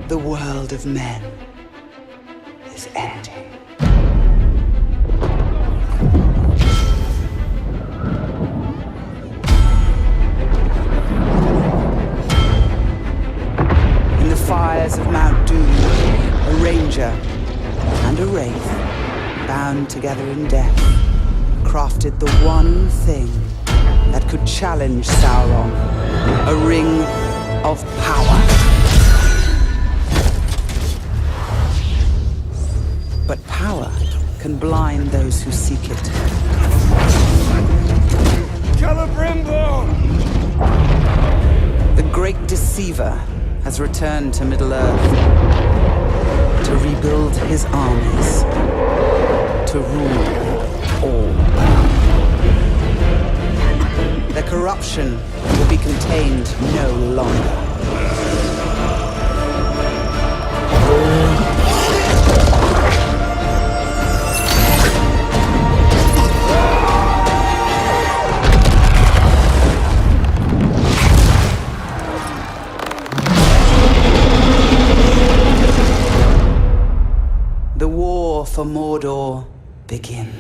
The world of men is ending. In the fires of Mount Doom, a ranger and a wraith, bound together in death, crafted the one thing that could challenge Sauron, a ring of power. But power can blind those who seek it. Celebrimbor! The great deceiver has returned to Middle-earth to rebuild his armies, to rule all. Their corruption will be contained no longer. The war for Mordor begins.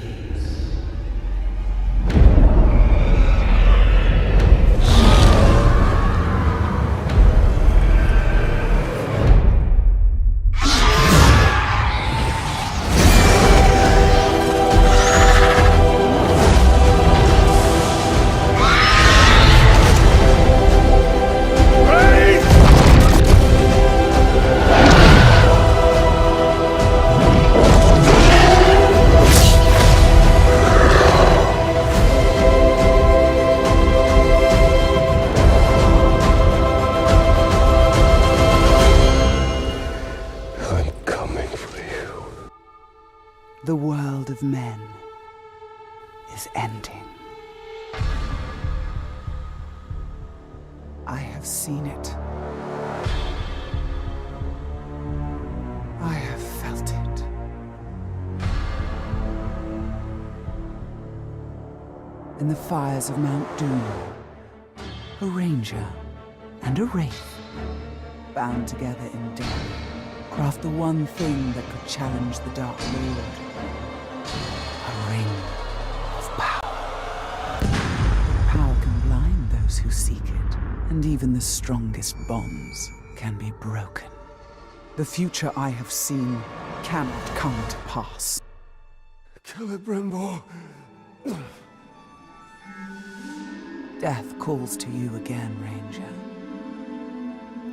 The world of men is ending. I have seen it. I have felt it. In the fires of Mount Doom, a ranger and a wraith, bound together in death, craft the one thing that could challenge the Dark Lord. A ring of power. Power can blind those who seek it, and even the strongest bonds can be broken. The future I have seen cannot come to pass. Celebrimbor! Death calls to you again, Ranger.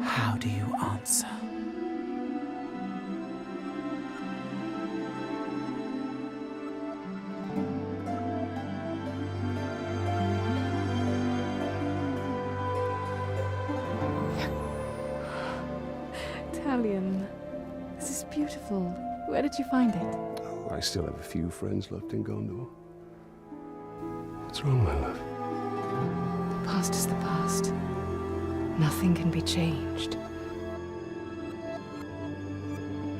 How do you answer? Italian. This is beautiful. Where did you find it? Oh, I still have a few friends left in Gondor. What's wrong, my love? The past is the past. Nothing can be changed.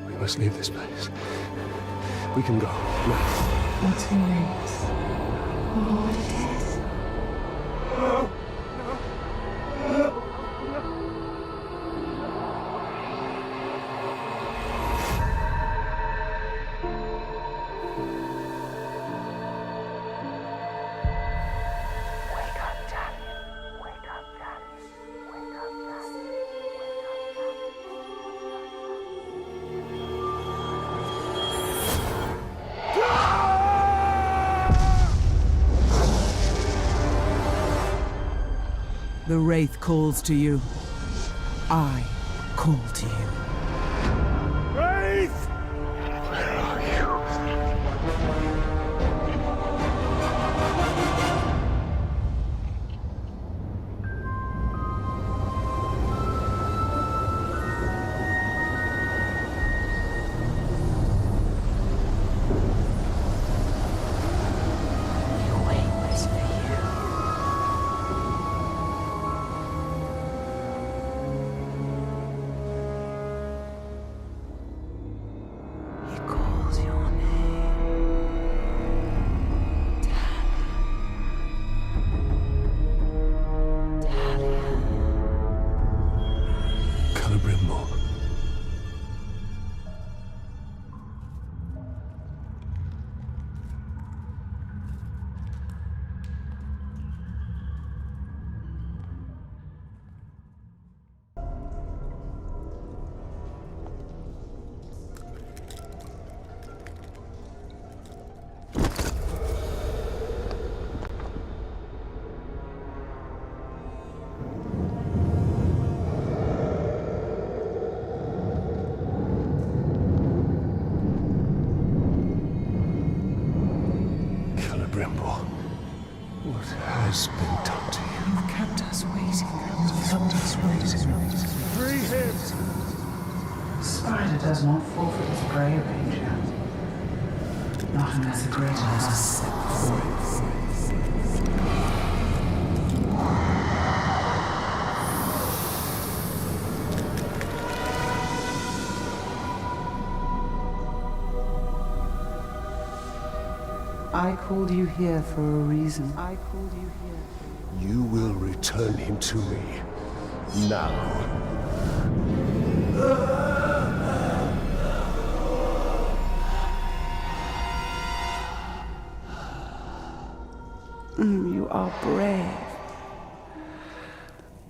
We must leave this place. We can go now. Not too late. We're already dead. The Wraith calls to you. I call to you. Wraith! Where are you? Brimble. What has been done to you? You've kept us waiting. Free him! Spider does not forfeit his prey, Ranger. Not unless a greater has is set before it. I called you here for a reason. You will return him to me. Now. You are brave.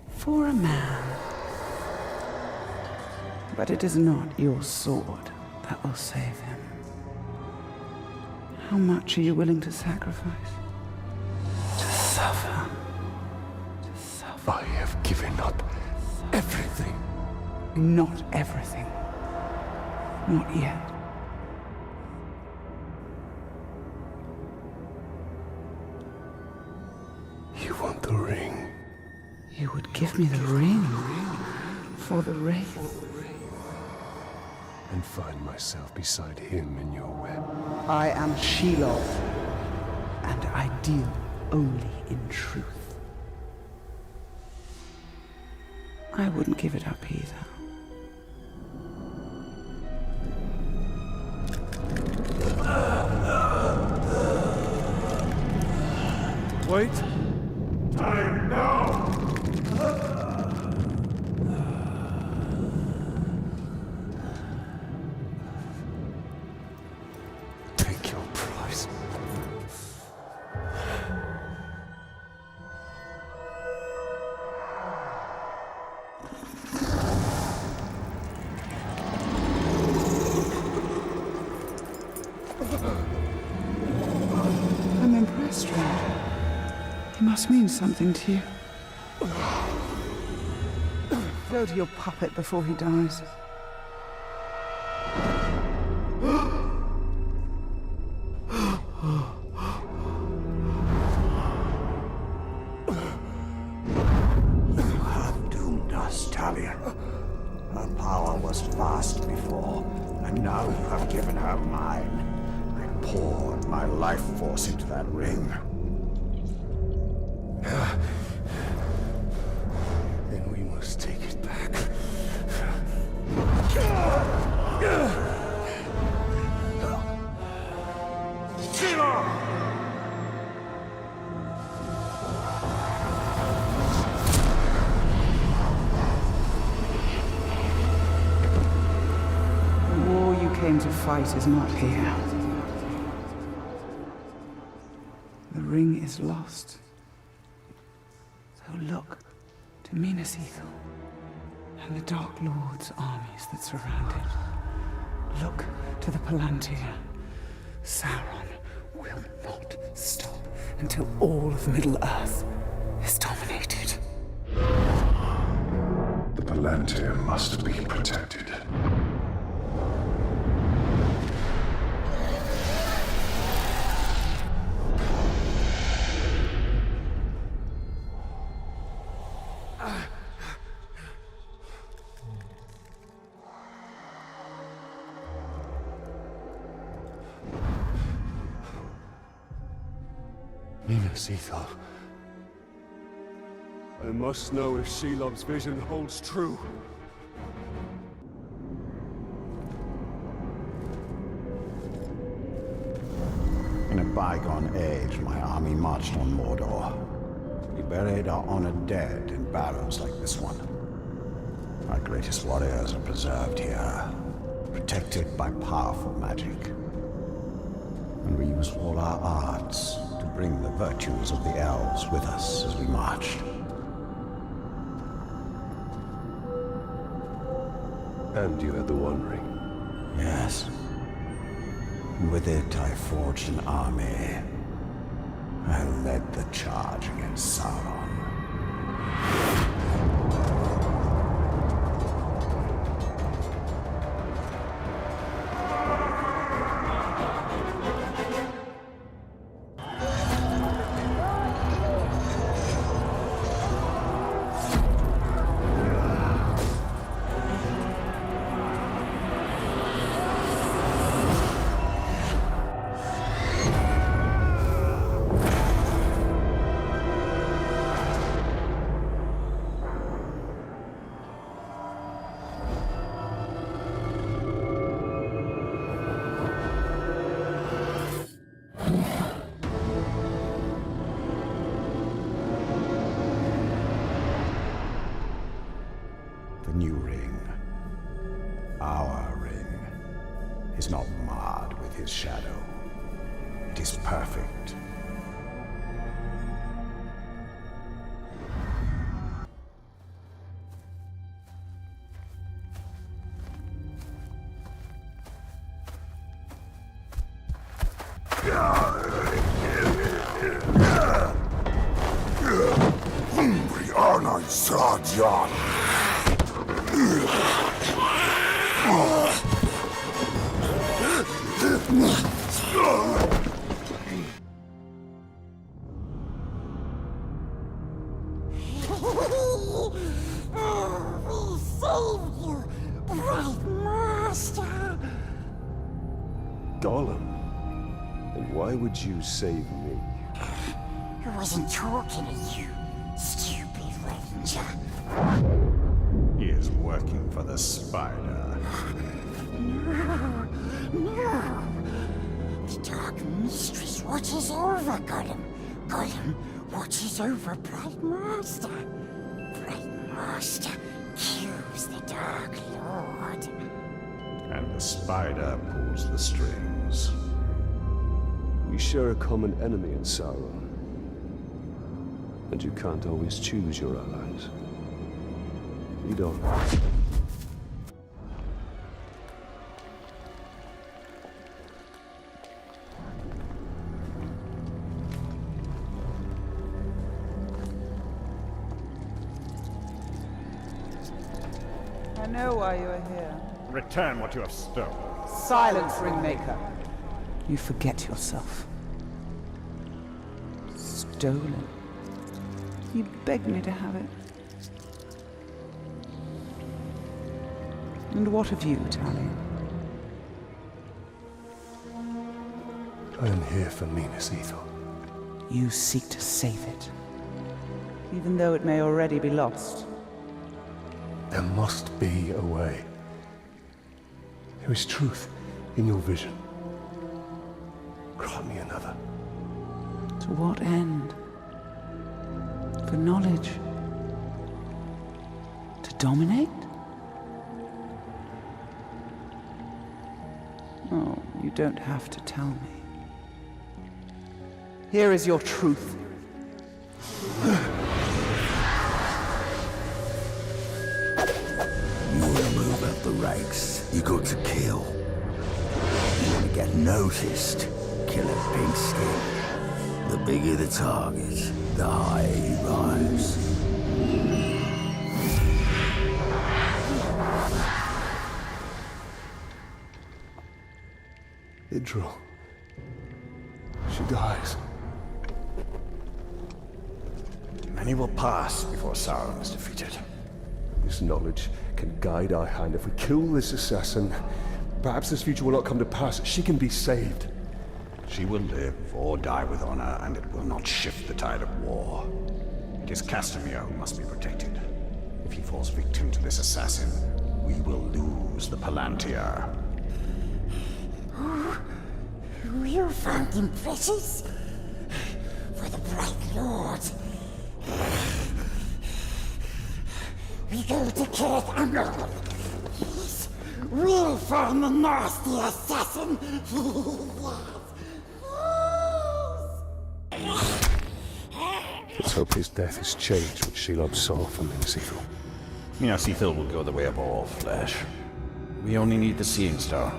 For a man. But it is not your sword that will save him. How much are you willing to sacrifice? To suffer. I have given up everything. Not everything. Not yet. You want the ring? You would give me the ring for the wraith. And find myself beside him in your web. I am Shelob, and I deal only in truth. I wouldn't give it up either. Wait! Time now! Take your prize. I'm impressed, Ranger. He must mean something to you. Go to your puppet before he dies. You have doomed us, Talion. Her power was vast before, and now you have given her mine. I poured my life force into that ring. Then we must take it back. The war you came to fight is not here. The ring is lost. So look to Minas Ithil and the Dark Lord's armies that surround it. Look to the Palantir. Sauron will not stop until all of Middle-earth is dominated. The Palantir must be protected. Minas Ithil. I must know if Shelob's vision holds true. In a bygone age, my army marched on Mordor. We buried our honored dead in barrows like this one. Our greatest warriors are preserved here, protected by powerful magic. And we used all our arts to bring the virtues of the elves with us as we marched. And you had the One Ring. Yes. And with it, I forged an army. I led the charge against Sauron. Our ring is not marred with his shadow. It is perfect. Hungry aren't I, Sarjan? We saved you, Bright Master. Gollum? And why would you save me? I wasn't talking to you, stupid ranger. He is working for the spider. No. The Dark Mistress watches over Gollum. Gollum watches over Bright Master. Bright Master kills the Dark Lord. And the spider pulls the strings. We share a common enemy in Sauron. And you can't always choose your allies. You don't. I know why you are here. Return what you have stolen. Silence, Ringmaker. You forget yourself. Stolen. You begged me to have it. And what of you, Talion? I am here for Minas Ithil. You seek to save it, even though it may already be lost. There must be a way. There is truth in your vision. Grant me another. To what end? For knowledge? To dominate? Oh, you don't have to tell me. Here is your truth. You want to move up the ranks, you got to kill. You want to get noticed, kill a pink skin. The bigger the target, the higher you rise. Idril. She dies. Many will pass before Sauron is defeated. This knowledge can guide our hand. If we kill this assassin, perhaps this future will not come to pass. She can be saved. She will live or die with honor, and it will not shift the tide of war. It is Castamere who must be protected. If he falls victim to this assassin, we will lose the Palantir. You found him precious for the Bright Lord. We go to Kirith Umber. Yes, we'll find the nasty assassin. Let's hope his death has changed what Shelob saw from Minas Ithil. Minas Ithil will go the way of all flesh. We only need the Seeing Star.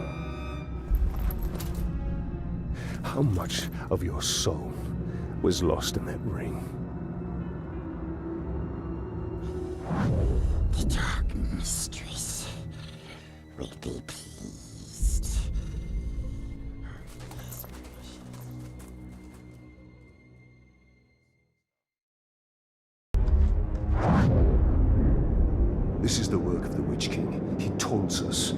How much of your soul was lost in that ring? The Dark Mistress will be pleased. This is the work of the Witch King. He taunts us.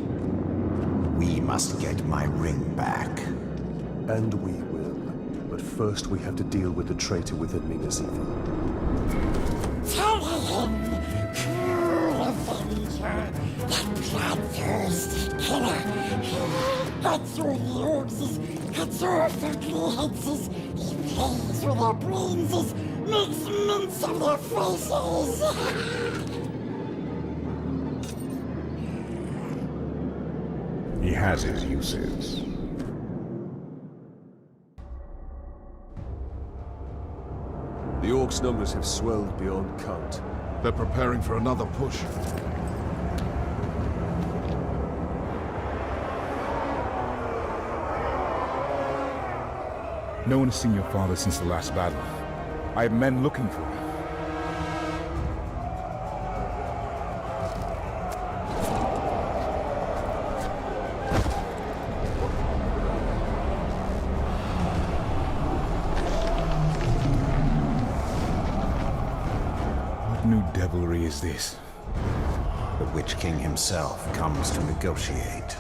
We must get my ring back. And we will. But first we have to deal with the traitor within Minas Ithil. Tell him, cruel avenger, that bloodthirsty killer. Cuts through the orcs, cuts off their clear heads, he plays with their brains, makes mince of their faces. He has his uses. The Orcs' numbers have swelled beyond count. They're preparing for another push. No one has seen your father since the last battle. I have men looking for him. What new devilry is this? The Witch King himself comes to negotiate.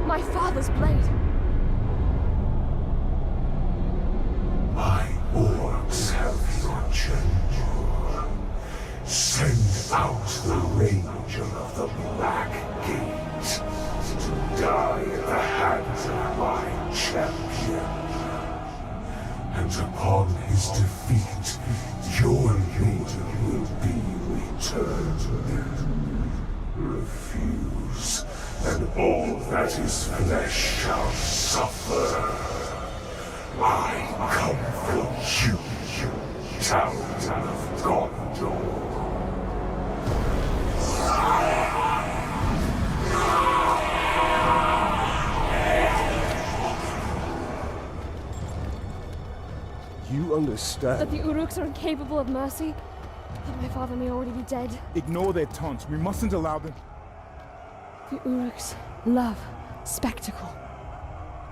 My father's blade! My orcs have your chamber. Send out the Ranger of the Black Gate to die at the hands of my champion. And upon his defeat, your leader will be returned. Refuse, and all that is flesh shall suffer. I come for you, town of Gondor. You understand? That the Uruks are incapable of mercy? That my father may already be dead? Ignore their taunts. We mustn't allow them. The Uruks love spectacle.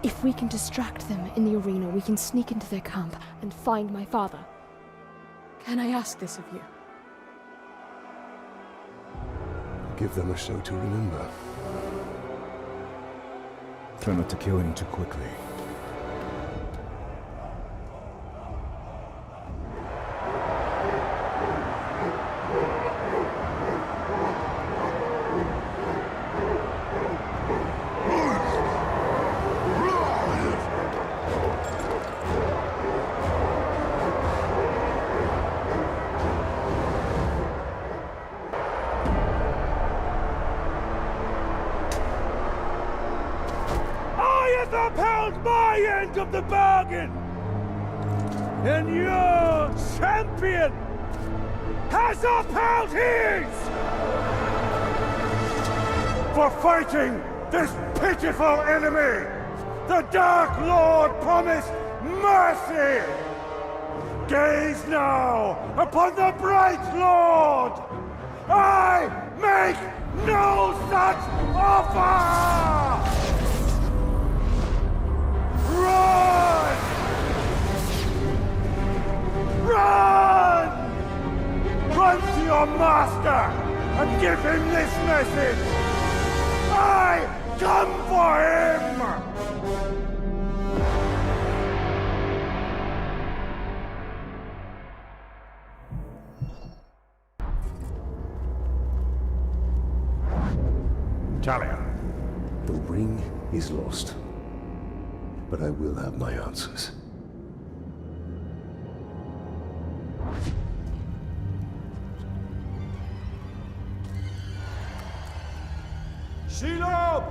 If we can distract them in the arena, we can sneak into their camp and find my father. Can I ask this of you? Give them a show to remember. Try not to kill him too quickly. Upheld my end of the bargain! And your champion has upheld his! For fighting this pitiful enemy, the Dark Lord promised mercy! Gaze now upon the Bright Lord! I make no such offer! Run! Run! Run to your master and give him this message! I come for him! Talia. The ring is lost. But I will have my answers. Shelob!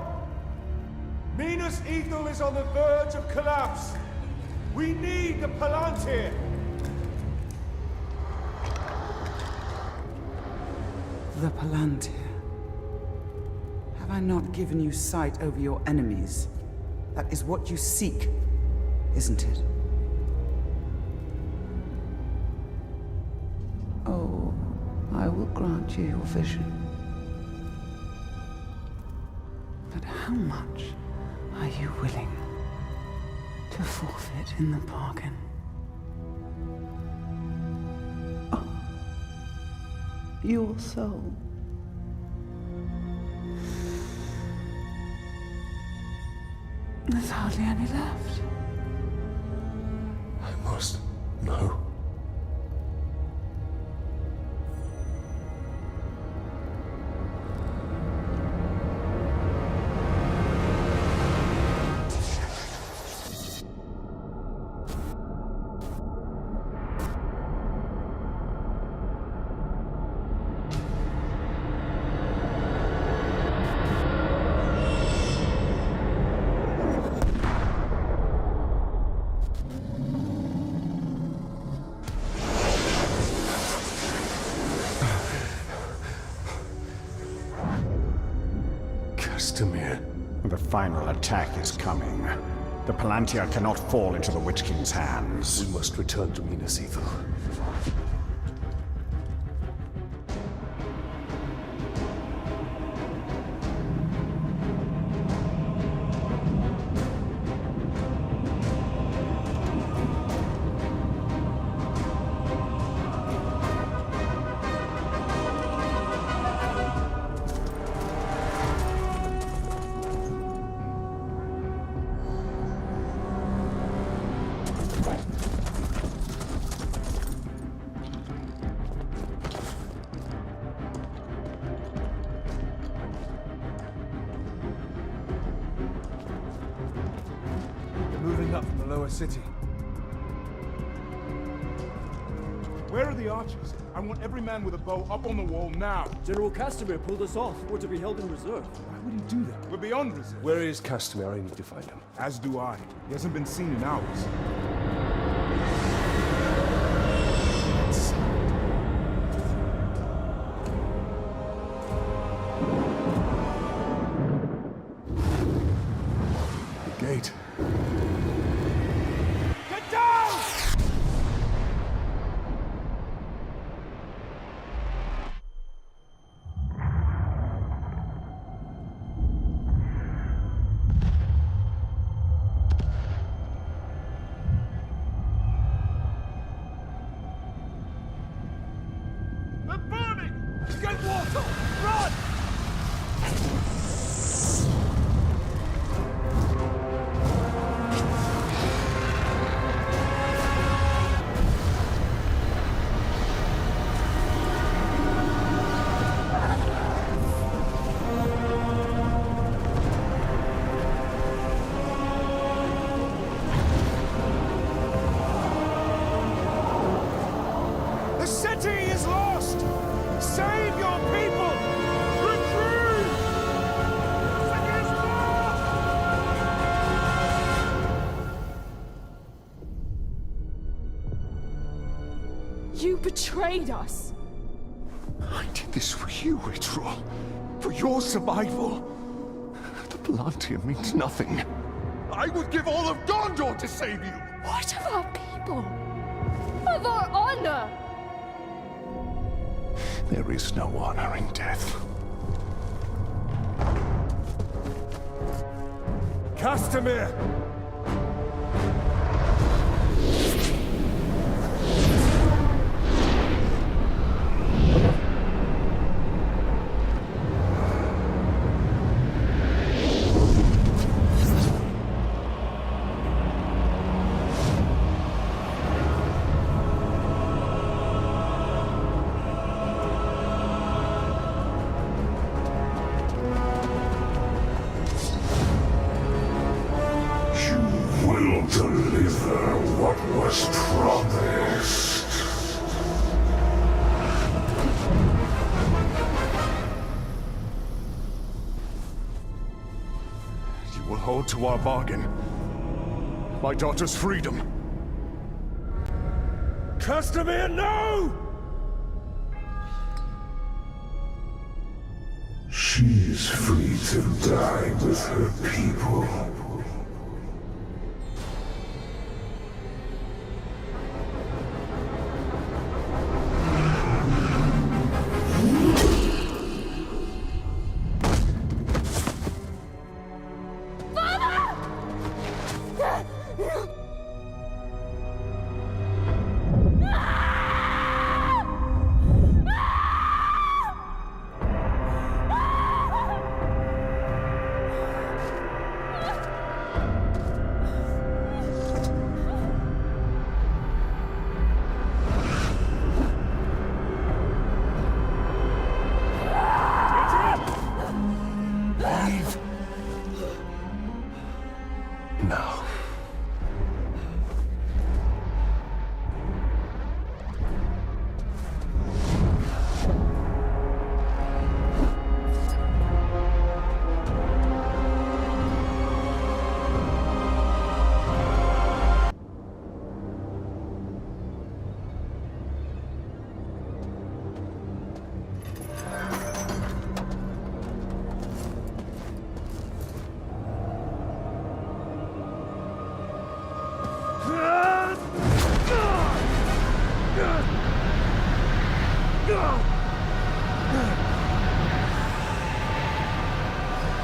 Minas Ithil is on the verge of collapse. We need the Palantir. The Palantir. Have I not given you sight over your enemies? That is what you seek, isn't it? Oh, I will grant you your vision. But how much are you willing to forfeit in the bargain? Oh, your soul. There's hardly any left. I must know. Castamere. The final attack is coming. The Palantir cannot fall into the Witch King's hands. We must return to Minas Ithil. Moving up from the lower city. Where are the archers? I want every man with a bow up on the wall now. General Castamere pulled us off. We're to be held in reserve. Why would he do that? We're beyond reserve. Where is Castamere? I need to find him. As do I. He hasn't been seen in hours. The gate. Get down! They're burning! Get water! Run! The city is lost! Save your people! Retreat! The city is lost! You betrayed us! I did this for you, Ritual. For your survival. The Palantir means nothing. I would give all of Gondor to save you! What of our people? Of our honor? There is no honor in death. Castamere! Will deliver what was promised. You will hold to our bargain. My daughter's freedom. Castamere, no! She's free to die with her people.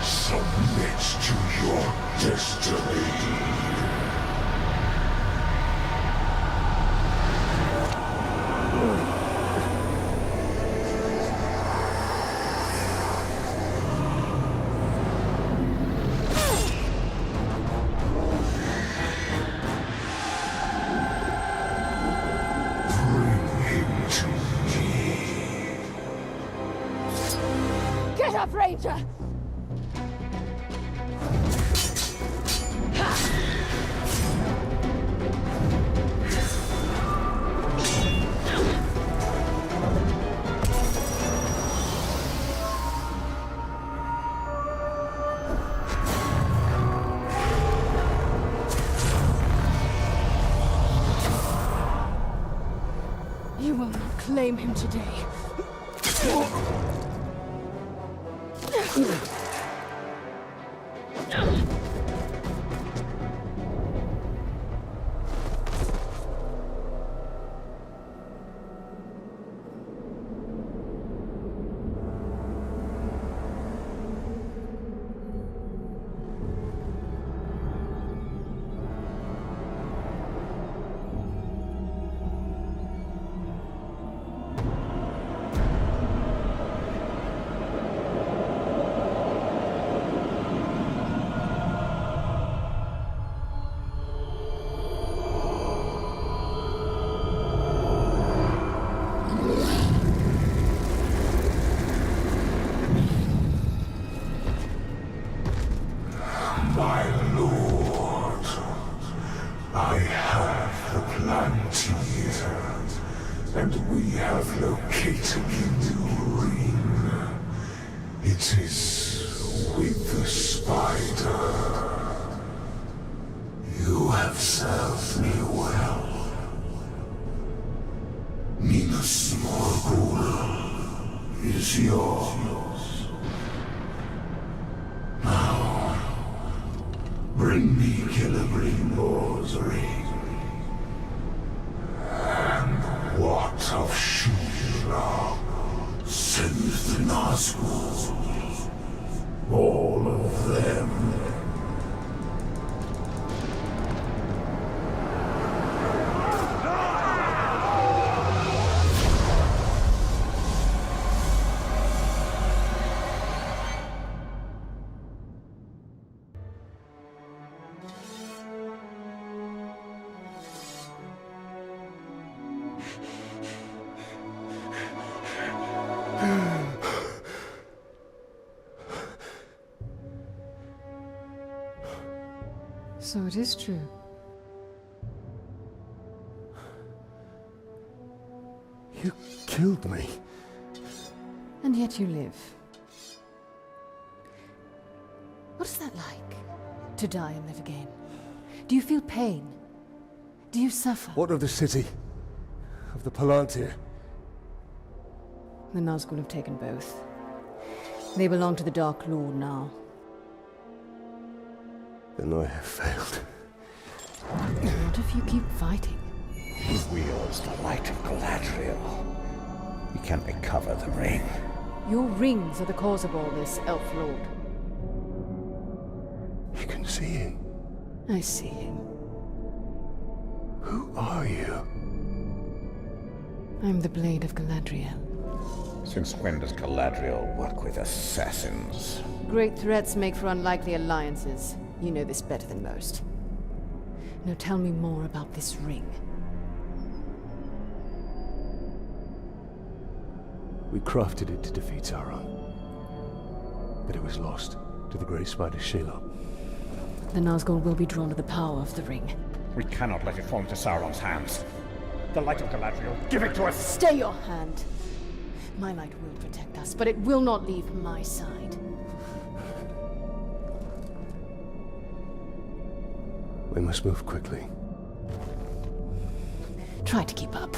Submit to your destiny. Get up, Ranger! You will not claim him today. My lord, I have the Plantier, and we have located the new ring. It is with the spider. You have served me well. Minas Morgul is yours. Now, bring me Celebrimbor's ring. And what of Shura? Send the Nazgûl. All of them. So it is true. You killed me. And yet you live. What is that like? To die and live again? Do you feel pain? Do you suffer? What of the city? Of the Palantir? The Nazgûl have taken both. They belong to the Dark Lord now. Then I have failed. What if you keep fighting? He wields the light of Galadriel. We can recover the ring. Your rings are the cause of all this, Elf Lord. You can see him. I see him. Who are you? I'm the Blade of Galadriel. Since when does Galadriel work with assassins? Great threats make for unlikely alliances. You know this better than most. Now tell me more about this ring. We crafted it to defeat Sauron. But it was lost to the Grey Spider Shelob. The Nazgûl will be drawn to the power of the ring. We cannot let it fall into Sauron's hands. The light of Galadriel, give it to us! Stay your hand! My light will protect us, but it will not leave my side. We must move quickly. Try to keep up.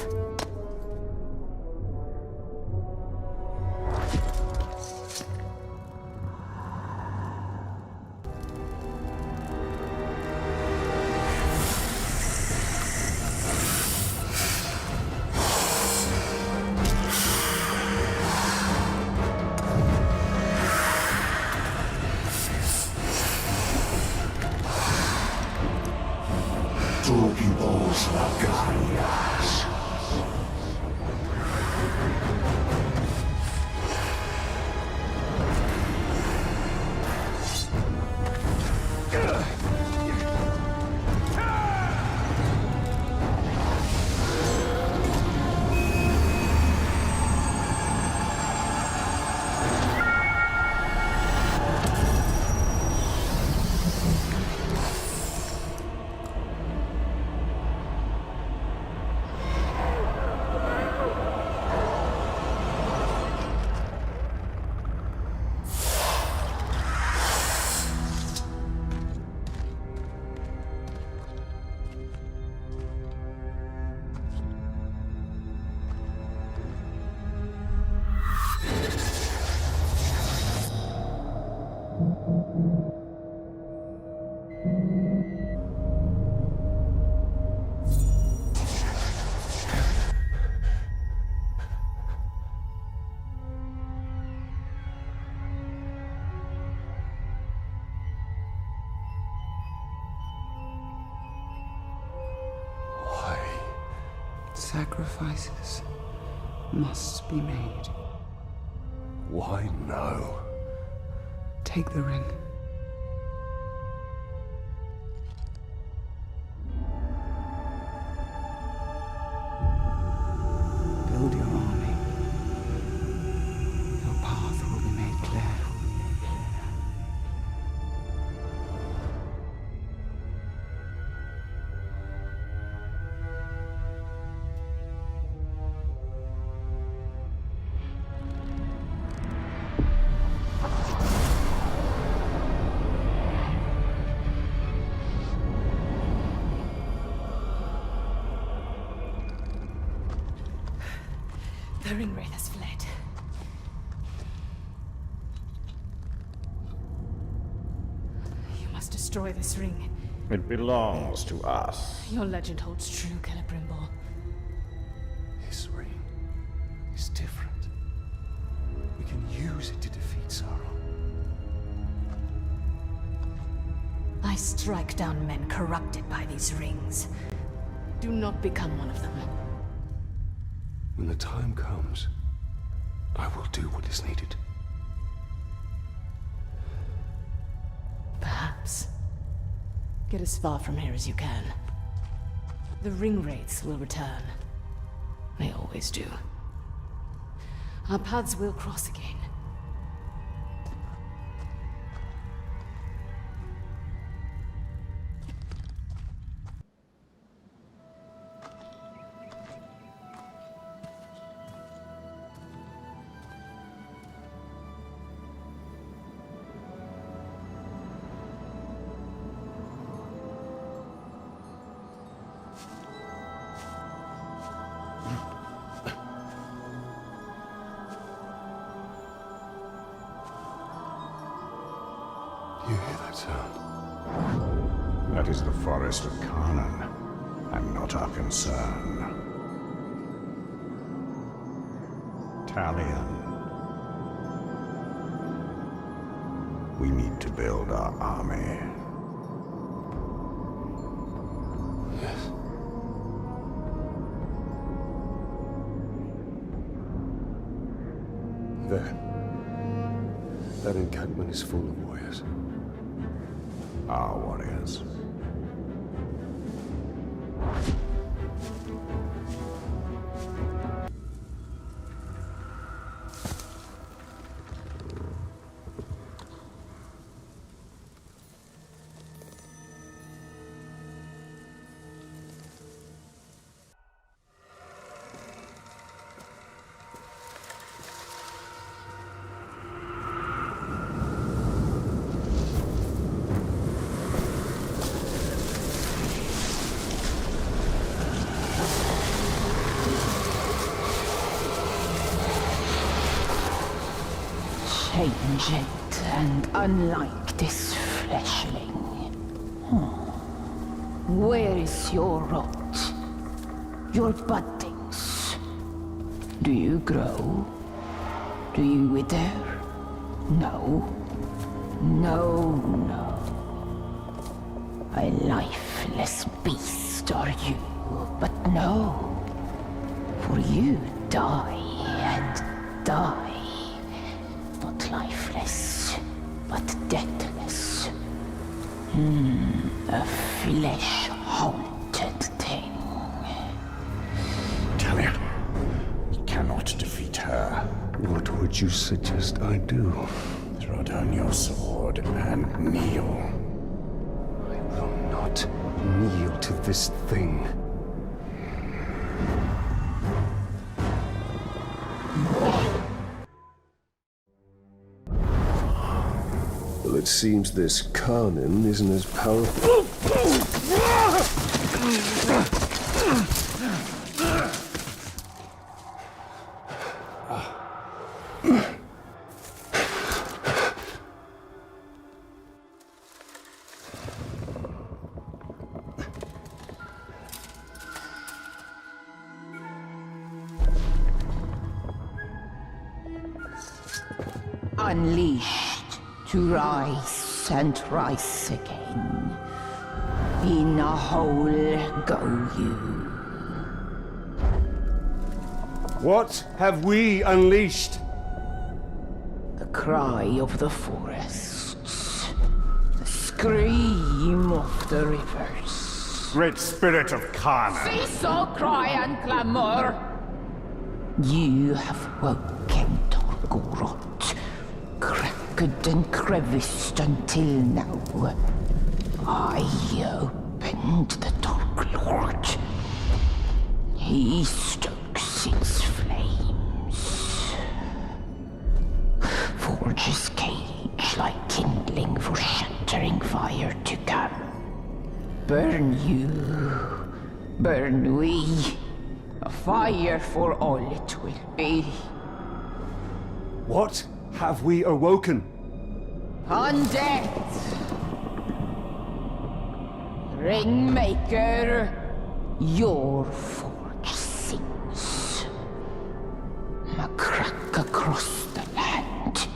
Sacrifices must be made. Why now? Take the ring. Build your army. Your path will be made clear. The ringwraith has fled. You must destroy this ring. It belongs to us. Your legend holds true, Celebrimbor. This ring is different. We can use it to defeat Sauron. I strike down men corrupted by these rings. Do not become one of them. When the time comes, I will do what is needed. Perhaps. Get as far from here as you can. The ringwraiths will return. They always do. Our paths will cross again. You hear that sound? That is the forest of Canaan, and not our concern. Talion. We need to build our army. Yes. There. That encampment is full of warriors. Our warriors. Changed and unlike this fleshling. Where is your rot? Your buddings? Do you grow? Do you wither? No. No, no. A lifeless beast are you, but no. For you die and die. Not lifeless, but deathless. A flesh-haunted thing. Talia, we cannot defeat her. What would you suggest I do? Throw down your sword and kneel. I will not kneel to this thing. Well, it seems this Khanin isn't as powerful. Unleashed to rise and rise again. In a hole go you. What have we unleashed? The cry of the forests. The scream of the rivers. Great spirit of Khan. Cease all cry and clamor! You have woken Torgorot, cracked and creviced until now. I opened the Dark Lord. He stokes its flames. Forges cage like kindling for shattering fire to come. Burn you, burn we. A fire for all it will be. What have we awoken? Undead! Ringmaker, your forge sings. A crack across the land.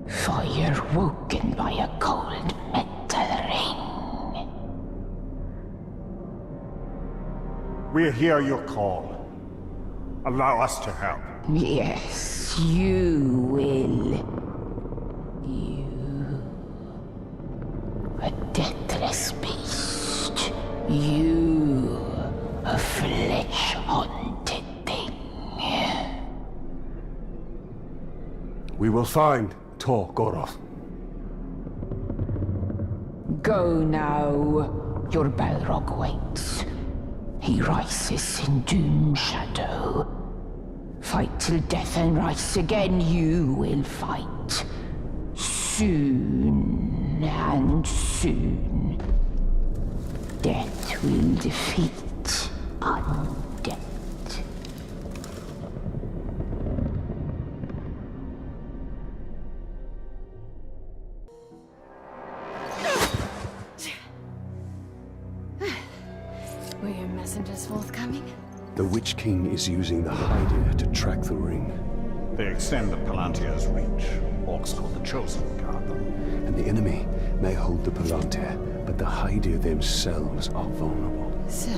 Fire woken by a cold metal ring. We hear your call. Allow us to help. Yes, you will. You. A deathless beast. You. A flesh-haunted thing. We will find Tor Goroth. Go now. Your Balrog waits. He rises in doom shadow. Fight till death and rise again, you will fight. Soon and soon. Death will defeat undead. Were your messengers forthcoming? The Witch King is using the Hydir to track the ring. They extend the Palantir's reach. Orcs called the Chosen guard them. And the enemy may hold the Palantir, but the Hydir themselves are vulnerable. So,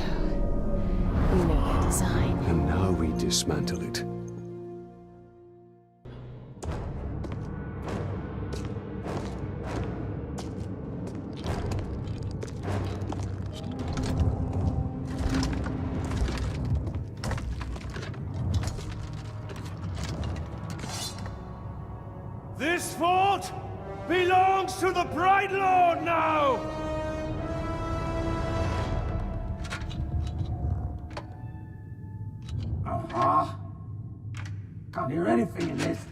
we know their design. And now we dismantle it. This fort belongs to the Bright Lord now! Can't hear anything in this.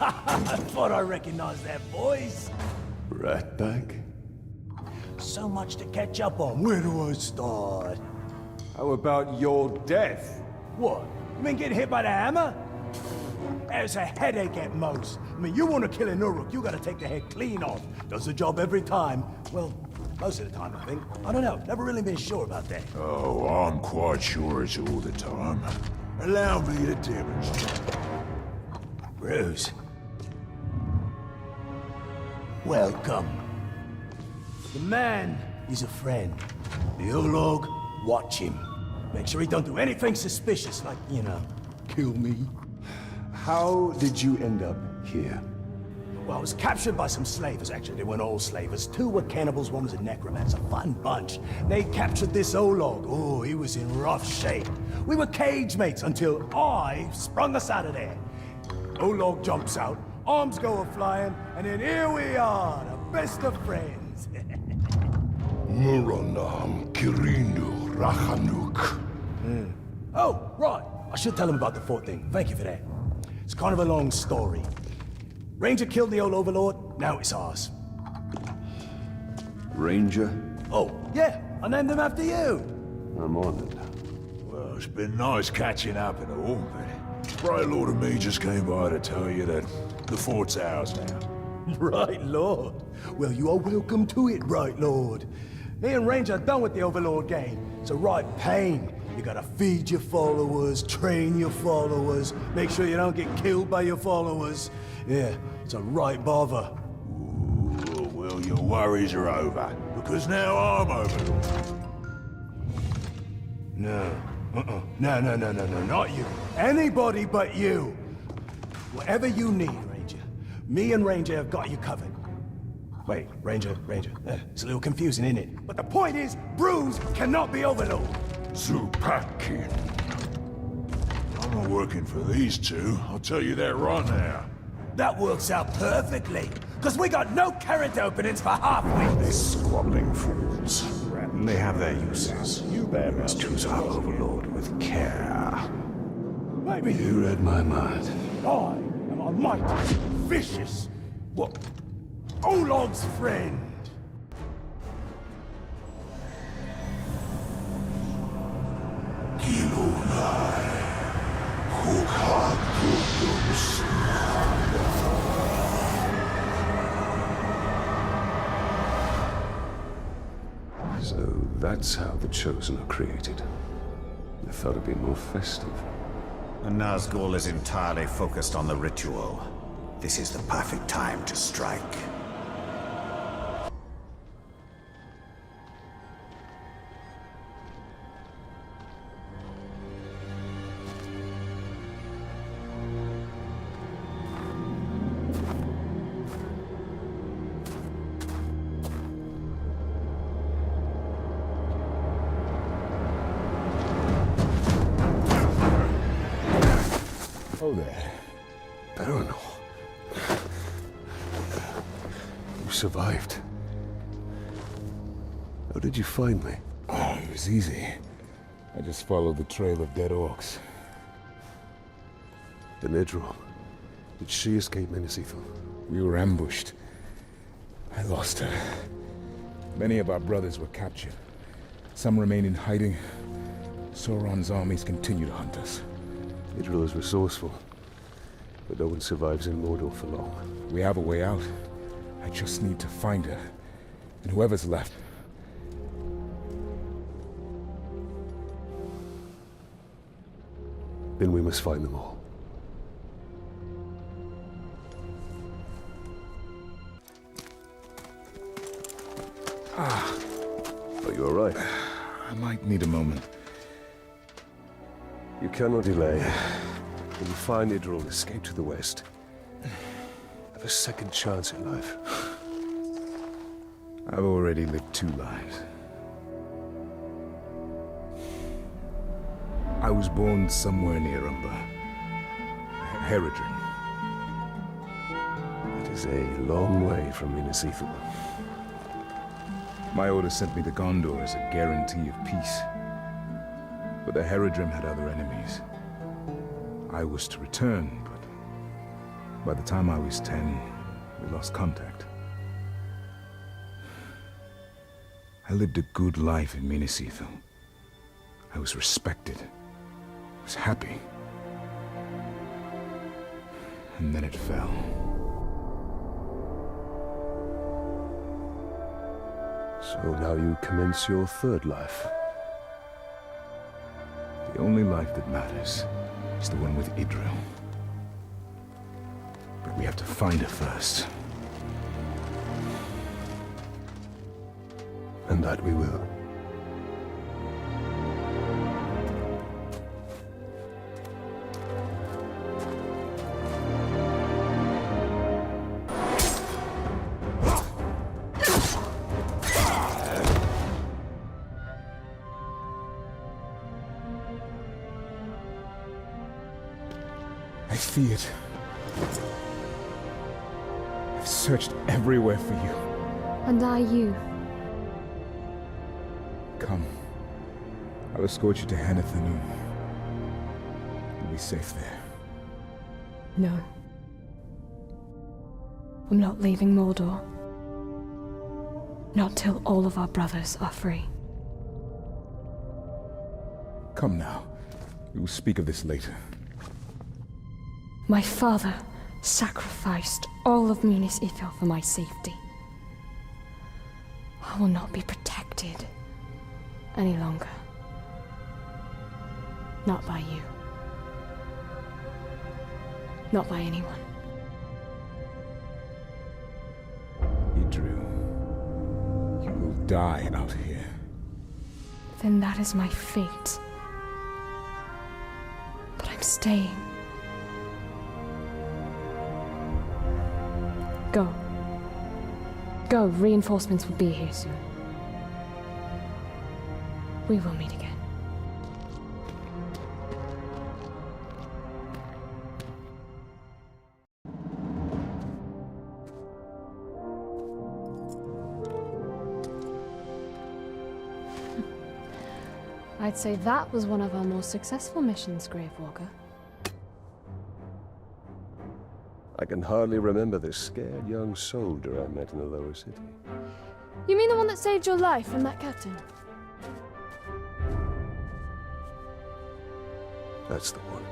I thought I recognized that voice. Ratbag? So much to catch up on. Where do I start? How about your death? What? You mean getting hit by the hammer? There's a headache at most. I mean, you want to kill an Uruk, you gotta take the head clean off. Does the job every time. Well, most of the time, I think. I don't know. Never really been sure about that. Oh, I'm quite sure it's all the time. Allow me to demonstrate. Bruce. Welcome. The man is a friend. The Olog, watch him. Make sure he don't do anything suspicious, like, you know, kill me. How did you end up here? Well, I was captured by some slavers, actually. They weren't all slavers. 2 were cannibals, 1 was a necromancer. Fun bunch. They captured this Olog. Oh, he was in rough shape. We were cage mates until I sprung us out of there. Olog jumps out, arms go a-flying, and then here we are, the best of friends. Muranam Kirinu Rachanuk. Oh, right. I should tell him about the fort thing. Thank you for that. It's kind of a long story. Ranger killed the old overlord, now it's ours. Ranger? Oh, yeah, I named him after you. I'm honored. Well, it's been nice catching up and all, but Bright Lord and me just came by to tell you that the fort's ours now. Right Lord. Well, you are welcome to it, Right Lord. Me and Ranger are done with the Overlord game. It's a right pain. You gotta feed your followers, train your followers, make sure you don't get killed by your followers. Yeah, it's a right bother. Ooh, well, your worries are over, because now I'm Overlord. No. No, not you. Anybody but you. Whatever you need, Ranger. Me and Ranger have got you covered. Wait, Ranger. It's a little confusing, isn't it? But the point is, Bruce cannot be Overlord. Zupakin. I'm not working for these two. I'll tell you that right now. That works out perfectly, because we got no character openings for halfway. These squabbling fools. They have their uses. You must choose our overlord with care. Maybe You read my mind. I am a mighty, vicious, Olog's friend. So that's how the Chosen are created. I thought it'd be more festive. And Nazgul is entirely focused on the ritual. This is the perfect time to strike. Oh there. Baron. You survived. How did you find me? Oh, it was easy. I just followed the trail of dead orcs. And Idril. Did she escape Menacithal? We were ambushed. I lost her. Many of our brothers were captured. Some remain in hiding. Sauron's armies continue to hunt us. Idril is resourceful, but no one survives in Mordor for long. We have a way out. I just need to find her. And whoever's left. Then we must find them all. Are you alright? I might need a moment. You cannot delay. When you find Idril, escape to the west. Have a second chance at life. I've already lived 2 lives. I was born somewhere near Umber. Herodrin. It is a long way from Menacithal. My order sent me to Gondor as a guarantee of peace. But the Herodrim had other enemies. I was to return, but by the time I was 10, we lost contact. I lived a good life in Menacithal. I was respected. I was happy. And then it fell. So now you commence your third life. The only life that matters is the one with Idril. But we have to find her first. And that we will. I see it. I've searched everywhere for you. And I you. Come. I'll escort you to Hanathanum. You'll be safe there. No. I'm not leaving Mordor. Not till all of our brothers are free. Come now. We will speak of this later. My father sacrificed all of Menacithal for my safety. I will not be protected any longer. Not by you. Not by anyone. Idril, you will die out here. Then that is my fate. I'm staying. Go. Go. Reinforcements will be here soon. We will meet again. I'd say that was one of our most successful missions, Gravewalker. I can hardly remember this scared young soldier I met in the lower city. You mean the one that saved your life from that captain? That's the one.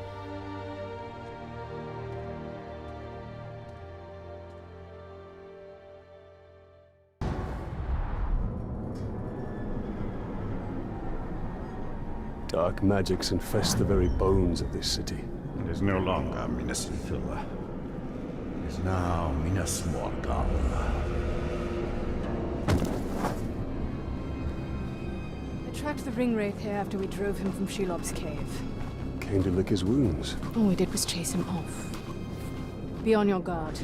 Dark magics infest the very bones of this city. It is no longer Minas Ithil. It is now Minas Morgul. I tracked the Ringwraith here after we drove him from Shelob's cave. Came to lick his wounds. All we did was chase him off. Be on your guard.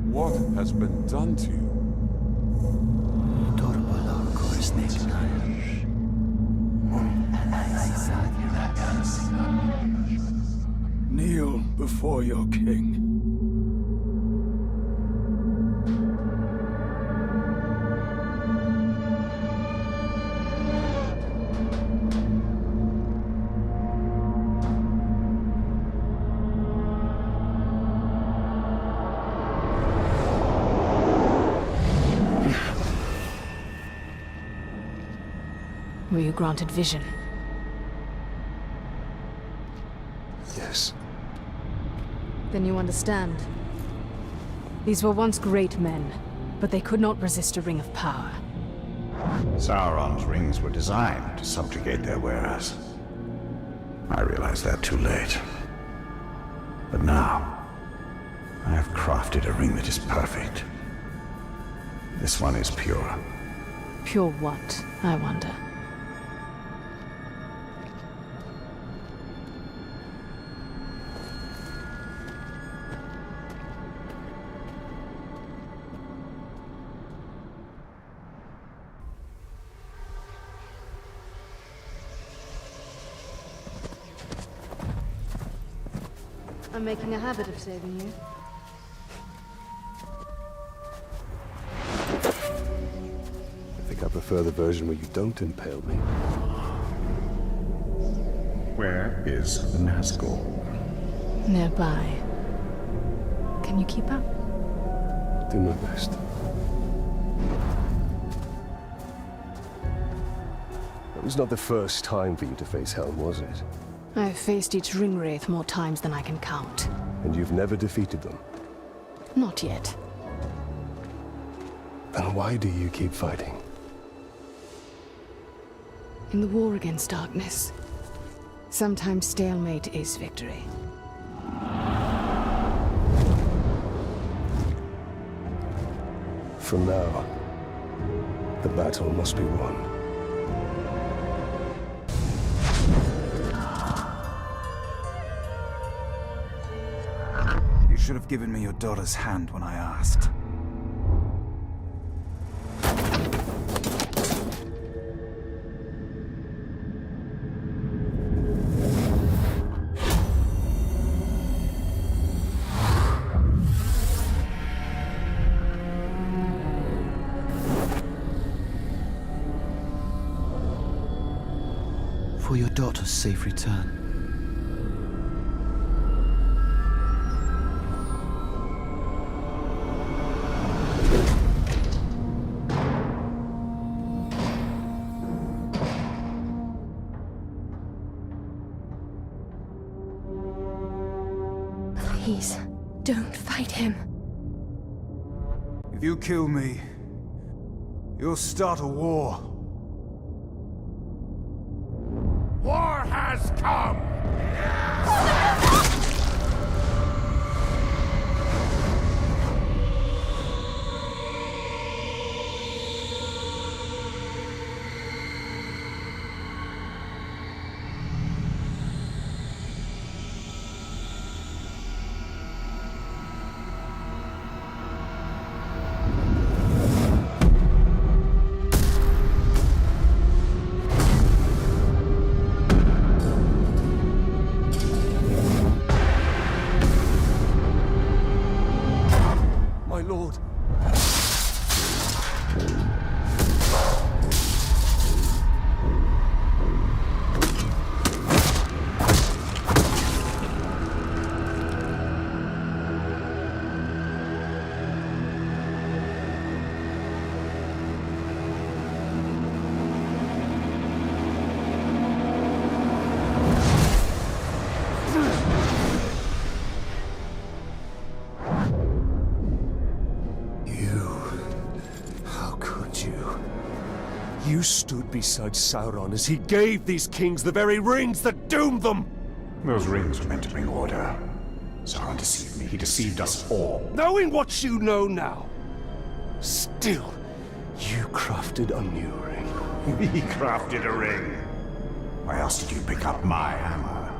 What has been done to you? Kneel before your king. Were you granted vision? Yes. Then you understand. These were once great men, but they could not resist a ring of power. Sauron's rings were designed to subjugate their wearers. I realized that too late. But now, I have crafted a ring that is perfect. This one is pure. Pure what, I wonder? I'm making a habit of saving you. I think I prefer the version where you don't impale me. Where is the Nazgul? Nearby. Can you keep up? Do my best. It was not the first time for you to face Helm, was it? I've faced each Ringwraith more times than I can count. And you've never defeated them? Not yet. Then why do you keep fighting? In the war against darkness, sometimes stalemate is victory. For now, the battle must be won. You should have given me your daughter's hand when I asked. For your daughter's safe return. Please, don't fight him. If you kill me, you'll start a war. War has come! My lord. You stood beside Sauron as he gave these kings the very rings that doomed them! Those rings were meant to bring order. Sauron deceived me. He deceived us all. Knowing what you know now, still, you crafted a new ring. We crafted a ring. Why else did you pick up my hammer?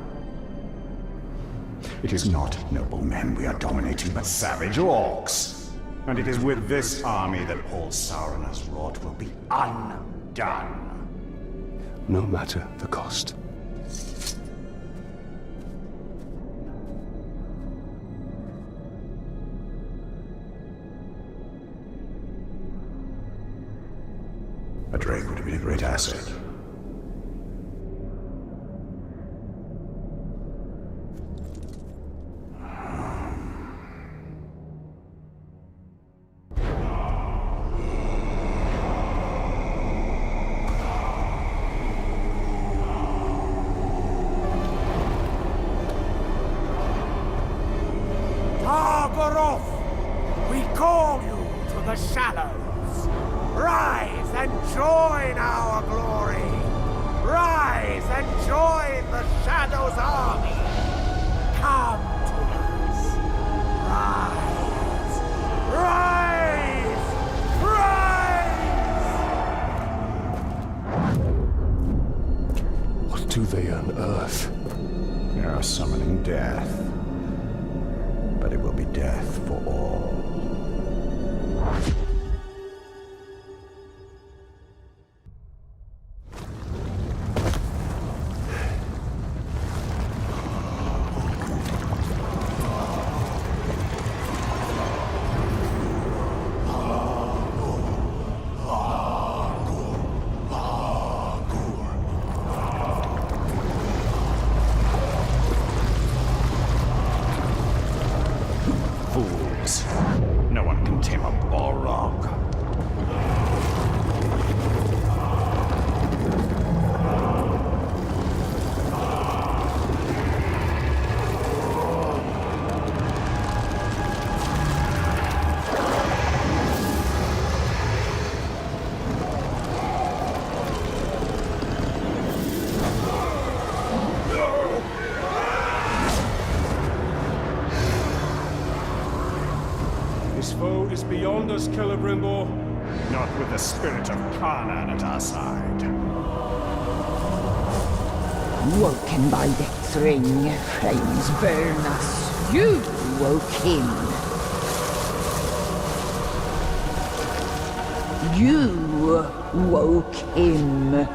It is not noble men we are dominating, but savage orcs. And it is with this army that all Sauron has wrought will be undone. No matter the cost. A drake would have been a great asset. We call you to the shadows. Rise and join our glory. Rise and join the Shadows' army. Come to us. Rise. Rise. Rise. What do they unearth? They are summoning death. But it will be death for all. No one can tame a Balrog. foe is beyond us, Celebrimbor. Not with the spirit of Kanan at our side. Woken by death's ring, flames burn us. You woke him. You woke him.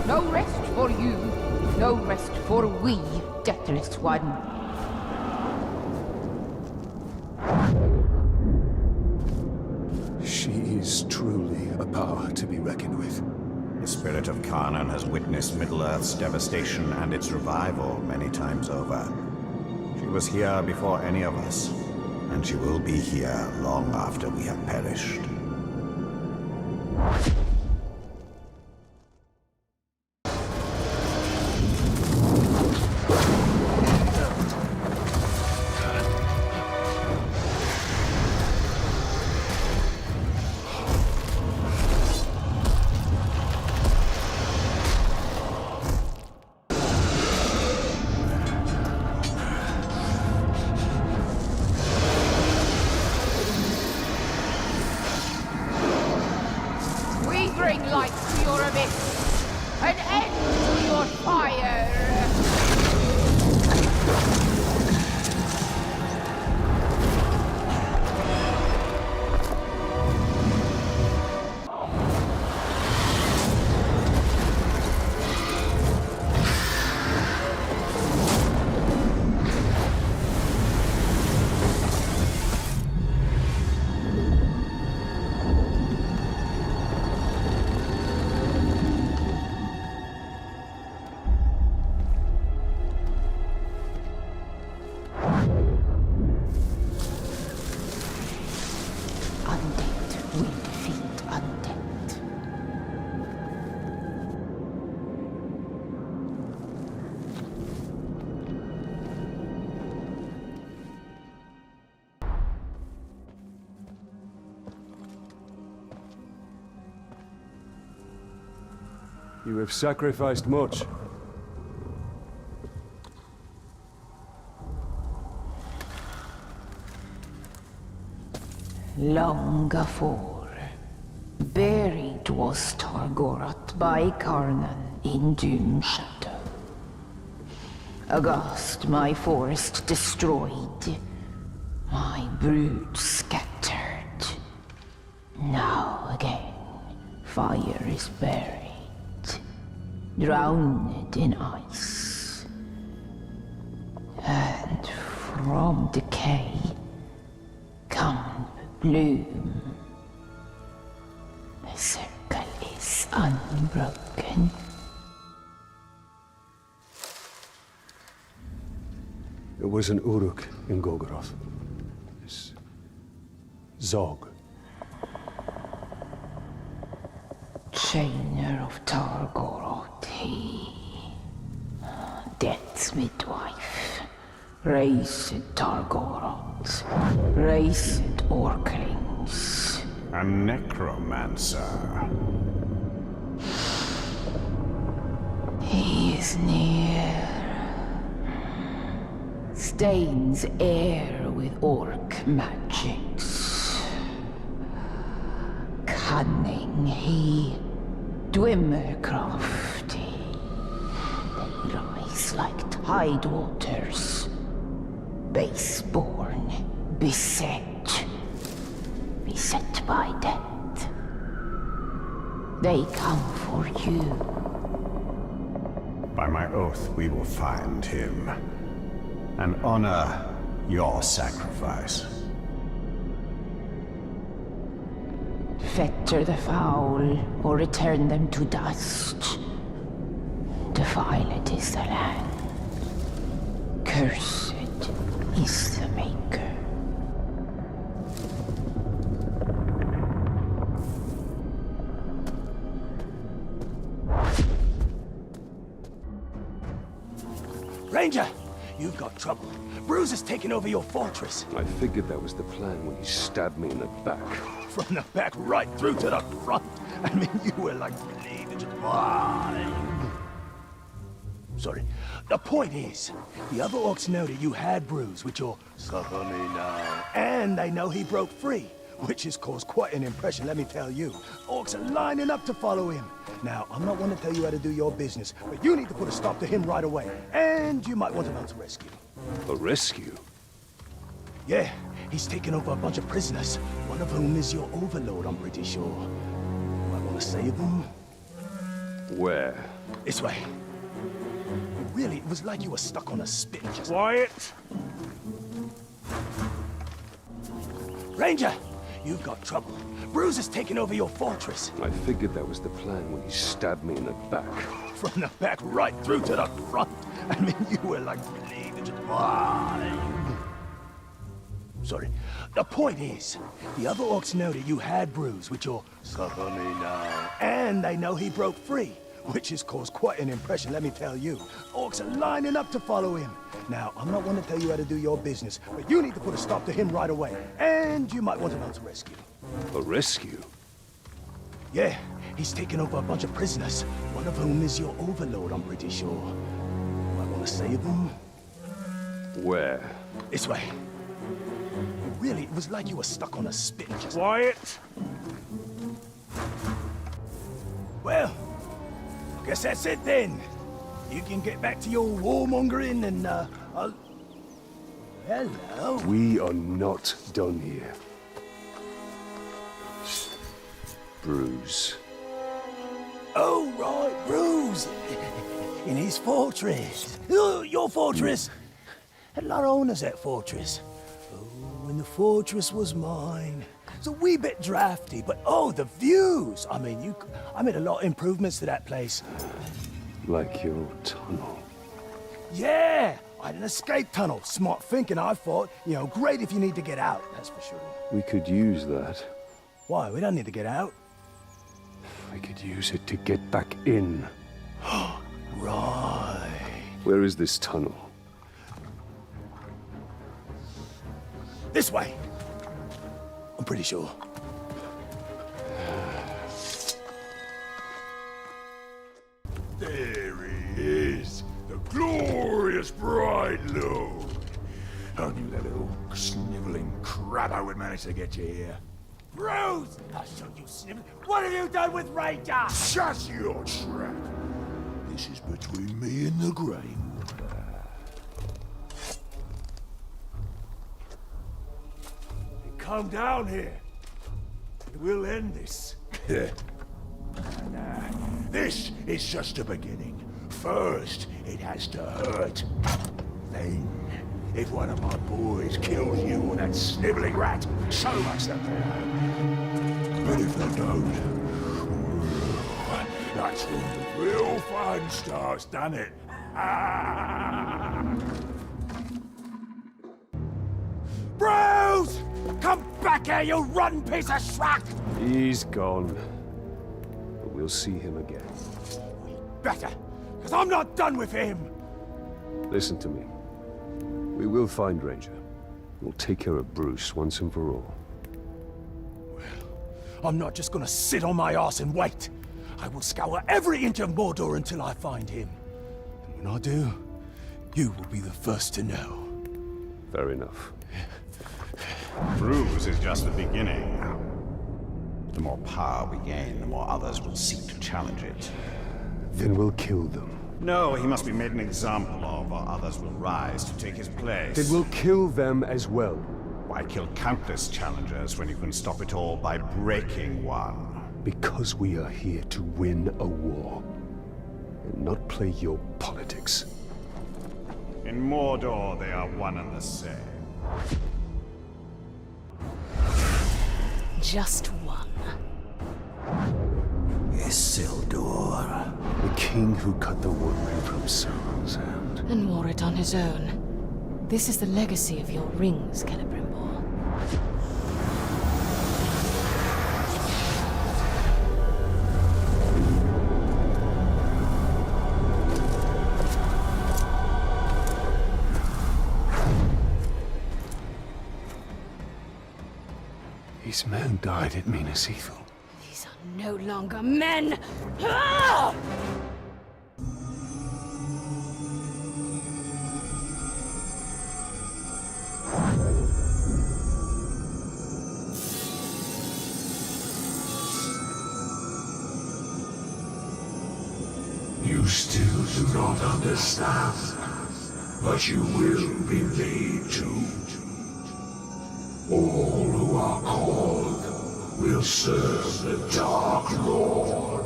No rest for you, no rest for we, deathless one. She is truly a power to be reckoned with. The spirit of Kanan has witnessed Middle-earth's devastation and its revival many times over. She was here before any of us, and she will be here long after we have perished. Bring light to your abyss, an end to your fire. You have sacrificed much. Long afore, buried was Targorath by Karnan in Dune Shadow. Aghast my forest destroyed, my brood scattered. Now again, fire is buried, drowned in ice. And from decay come bloom. The circle is unbroken. It was an Uruk in Golgoroth. This Zog. Chainer of Targorath, he. Death's midwife. Raised Targorath. Raised Orklings. A necromancer. He is near. Stains air with orc magics. Cunning he. Dwimmer crafty. They rise like tide waters. Baseborn, beset. beset by death. They come for you. By my oath, we will find him and honor your sacrifice. Fetter the foul, or return them to dust. Defiled is the land. Cursed is the Maker. Ranger! You've got trouble. Bruce has taken over your fortress. I figured that was the plan when you stabbed me in the back. From the back right through to the front. I mean, you were like bleeding. Sorry. The point is, the other orcs know that you had Bruce with your suffer me now. And they know he broke free, which has caused quite an impression, let me tell you. Orcs are lining up to follow him. Now, I'm not one to tell you how to do your business, but you need to put a stop to him right away. And you might want to mount a rescue. A rescue? Yeah, he's taken over a bunch of prisoners, one of whom is your overlord, I'm pretty sure. Might want to save them? Where? This way. Really, it was like you were stuck on a spit. Quiet! Ranger! You've got trouble. Bruce has taken over your fortress. I figured that was the plan when you stabbed me in the back. From the back right through to the front. I mean, you were like bleeding. Sorry. The point is, the other orcs know that you had Bruce with your suffer me now. And they know he broke free, which has caused quite an impression, let me tell you. Orcs are lining up to follow him. Now, I'm not one to tell you how to do your business, but you need to put a stop to him right away. And you might want to mount a rescue. A rescue? Yeah, he's taken over a bunch of prisoners, one of whom is your overlord, I'm pretty sure. Might want to save them? Where? This way. Really, it was like you were stuck on a spit. Quiet! Well, guess that's it then. You can get back to your warmongering and, I'll... Hello? We are not done here. Bruce. Oh, right, Bruce. In his fortress. Oh, your fortress. Had a lot of owners, that fortress. Oh, and the fortress was mine. It's a wee bit drafty, but oh, the views! I mean, I made a lot of improvements to that place. Like your tunnel. Yeah! I had an escape tunnel. Smart thinking, I thought. You know, great if you need to get out, that's for sure. We could use that. Why? We don't need to get out. We could use it to get back in. Right. Where is this tunnel? This way. I'm pretty sure. There he is, the glorious bride lord. I knew that little sniveling crabber would manage to get you here. Bruce! I'll show you, snivel. What have you done with Ranger? Shut your trap. This is between me and the Grey Water. Come down here. We'll end this. Nah, this is just a beginning. First, it has to hurt. Then, if one of my boys kills you or that sniveling rat, so much the better. But if they don't, that's when the real fun starts, doesn't it? Bruce! Come back here, you rotten piece of schmuck! He's gone. But we'll see him again. Better, because I'm not done with him! Listen to me. We will find Ranger. We'll take care of Bruce once and for all. I'm not just gonna sit on my ass and wait. I will scour every inch of Mordor until I find him. And when I do, you will be the first to know. Fair enough. Bruce is just the beginning. The more power we gain, the more others will seek to challenge it. Then we'll kill them. No, he must be made an example of, or others will rise to take his place. Then we'll kill them as well. Why Why kill countless challengers when you can stop it all by breaking one? Because we are here to win a war, and not play your politics. In Mordor, they are one and the same. Just one. Isildur. The king who cut the One Ring from Sauron's hand. And wore it on his own. This is the legacy of your rings, Celebrimbor. These men died at Minas Ithil. These are no longer men! Ah! You still do not understand, but you will be made to. All who are called will serve the Dark Lord.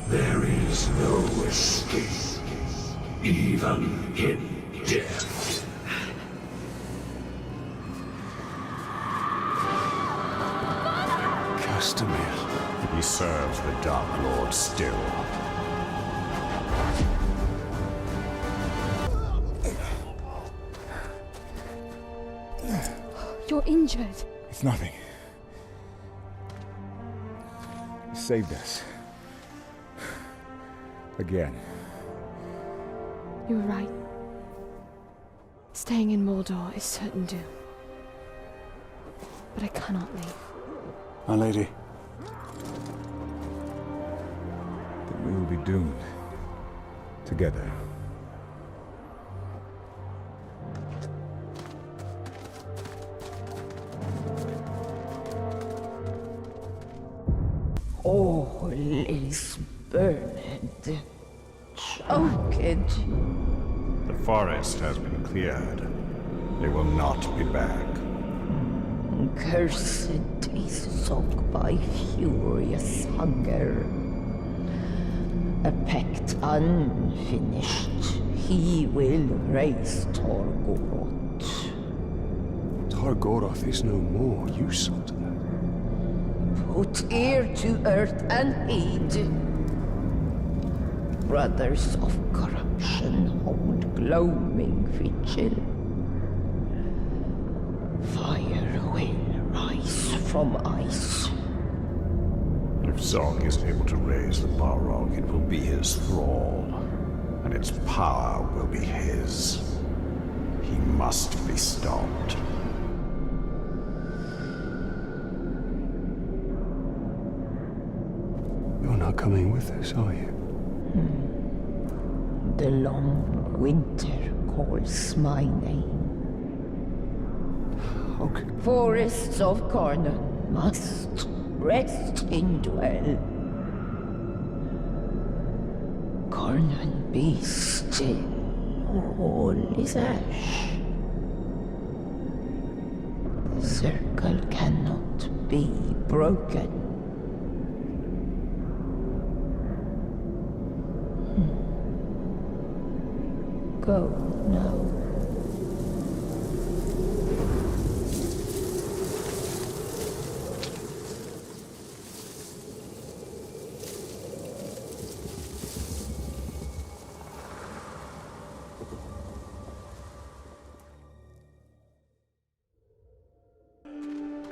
There is no escape, even in death. Castamere. He serves the Dark Lord still. You're injured. It's nothing. You saved us. Again. You were right. Staying in Mordor is certain doom. But I cannot leave. My lady. Then we will be doomed. Together. All is burned, choked. The forest has been cleared. They will not be back. Cursed is soaked by furious hunger. A pact unfinished, he will raise Torgoroth. Targoroth is no more. You saw to that. Put ear to earth and heed. Brothers of corruption hold gloaming vigil. Fire will rise from ice. If Zog is able to raise the Balrog, it will be his thrall, and its power will be his. He must be stopped. You're not coming with us, are you? The long winter calls my name. Okay. Forests of Carnon must rest in dwell. Carnon be still, all is ash. The circle cannot be broken. Go now.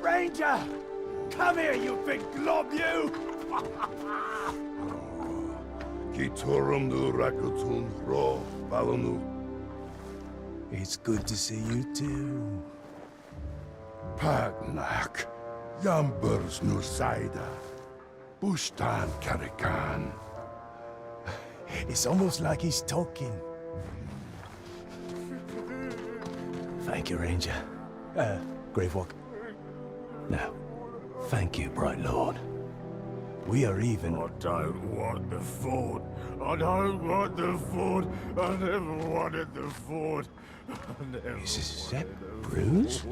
Ranger! Come here, you big glob, you! It's good to see you too. Pagnak, Yambers Nusaida, Bushtan Karakan. It's almost like he's talking. Thank you, Ranger. Gravewalk. Now, thank you, Bright Lord. We are even. I don't want the fort. I don't want the fort. I never wanted the fort. Is that Bruce?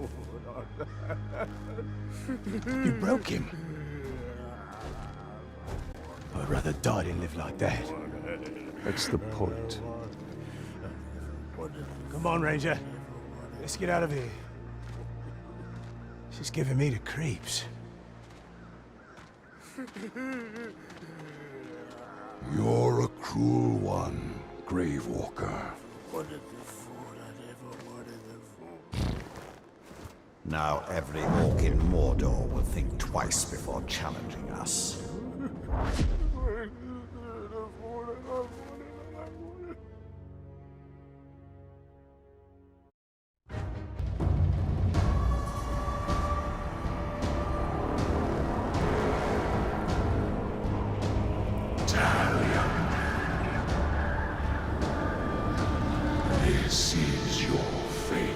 You broke him. I'd rather die than live like that. That's the point. Come on, Ranger. Let's get out of here. She's giving me the creeps. You're a cruel one, Gravewalker. Now every orc in Mordor will think twice before challenging us. This is your fate.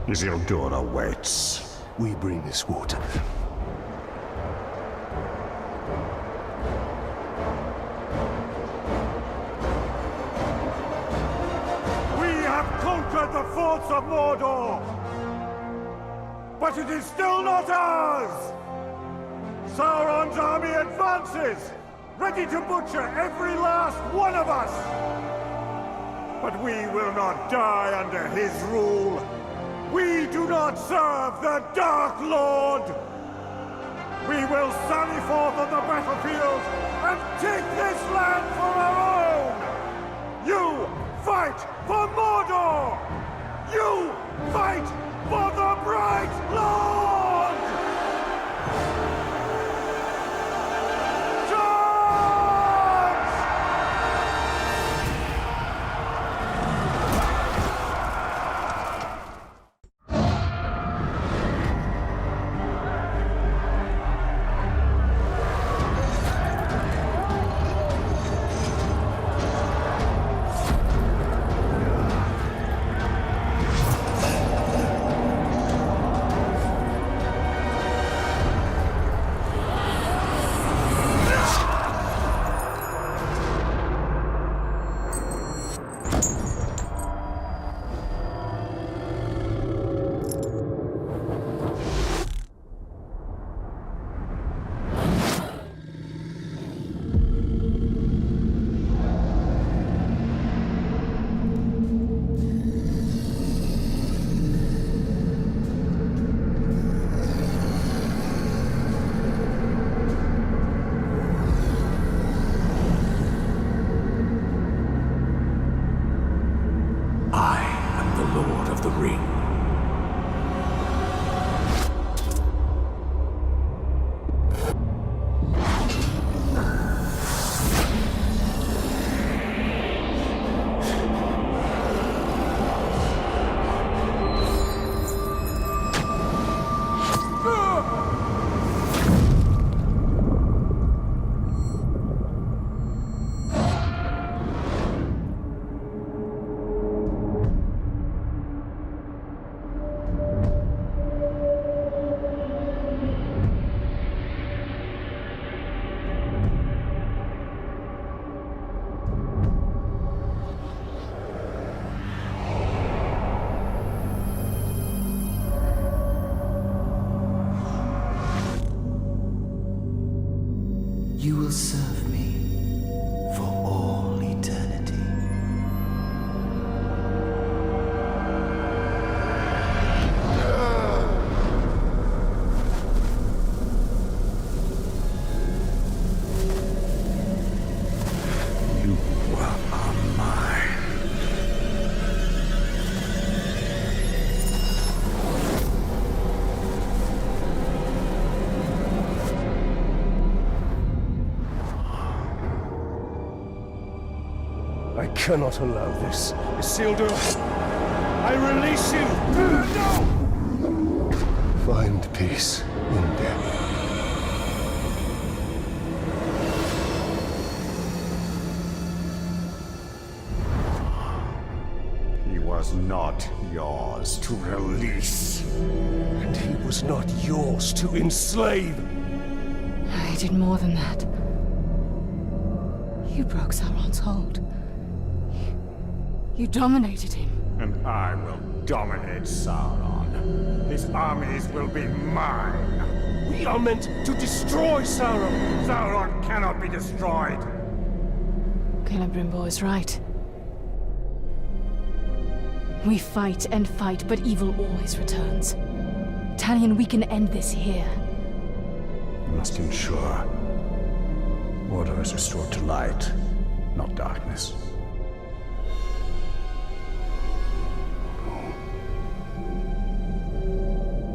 Isildur awaits. We bring this water. We have conquered the forts of Mordor! But it is still not ours! Sauron's army advances, ready to butcher every last one of us! But we will not die under his rule! We do not serve the Dark Lord! We will sally forth on the battlefield and take this land for our own! You fight for Mordor! You fight for the Bright Lord! Charge! You will serve me for all eternity. You are mine. I cannot allow this. Isildur, I release you! No! Find peace in death. was not yours to release. And he was not yours to enslave. I did more than that. You broke Sauron's hold. You dominated him. And I will dominate Sauron. His armies will be mine. We are meant to destroy Sauron. Sauron cannot be destroyed. Celebrimbor is right. We fight and fight, but evil always returns. Talion, we can end this here. We must ensure order is restored to light, not darkness.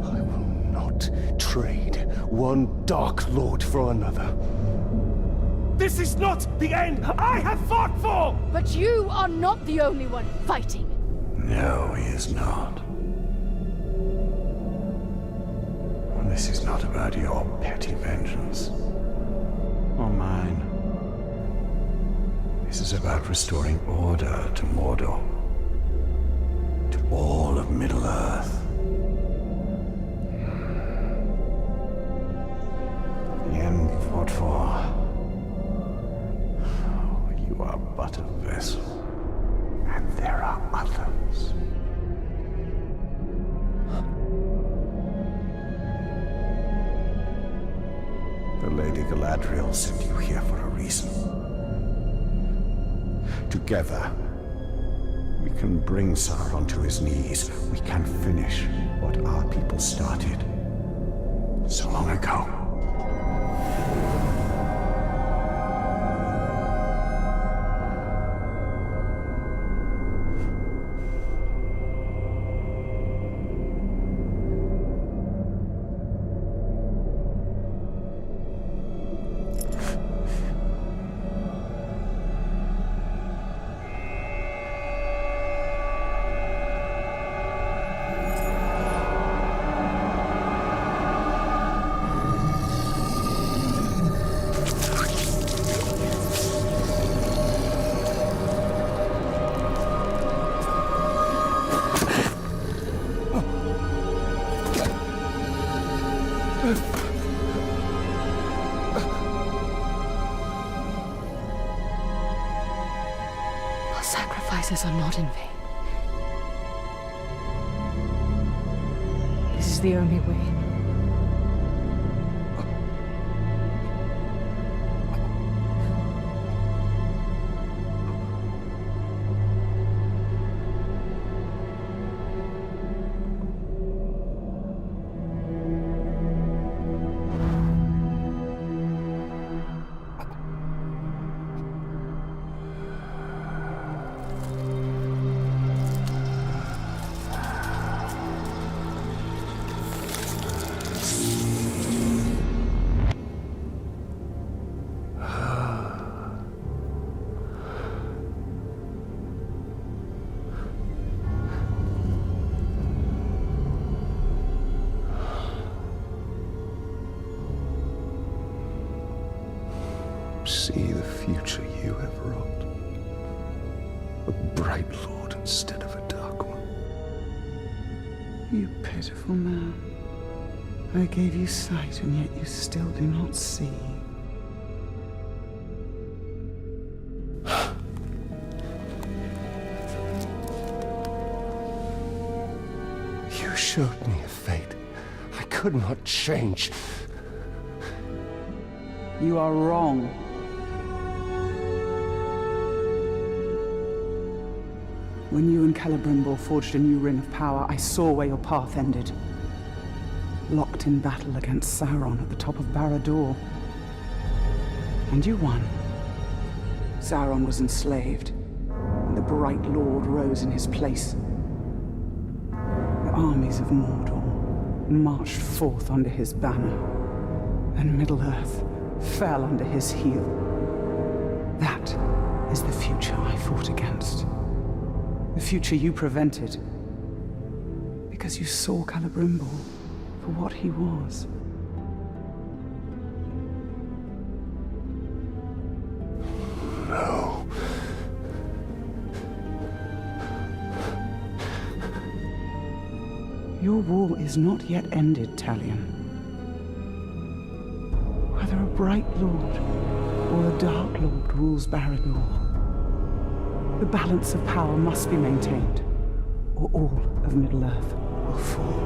I will not trade one Dark Lord for another. This is not the end I have fought for! But you are not the only one fighting. No, he is not. This is not about your petty vengeance. Or mine. This is about restoring order to Mordor. To all of Middle-earth. The end you fought for. You are but a vessel. And there are others. The Lady Galadriel sent you here for a reason. Together, we can bring Sauron to his knees. We can finish what our people started so long ago. Our sacrifices are not in vain. This is the only way. See the future you have wrought. A bright lord instead of a dark one. You pitiful man. I gave you sight, and yet you still do not see. You showed me a fate I could not change. You are wrong. When you and Celebrimbor forged a new ring of power, I saw where your path ended. Locked in battle against Sauron at the top of Barad-dûr. And you won. Sauron was enslaved, and the Bright Lord rose in his place. The armies of Mordor marched forth under his banner, and Middle-earth fell under his heel. That is the future I fought against. The future you prevented. Because you saw Celebrimbor for what he was. No. Your war is not yet ended, Talion. Whether a bright lord or a dark lord rules Barad-dûr, the balance of power must be maintained, or all of Middle-earth will fall.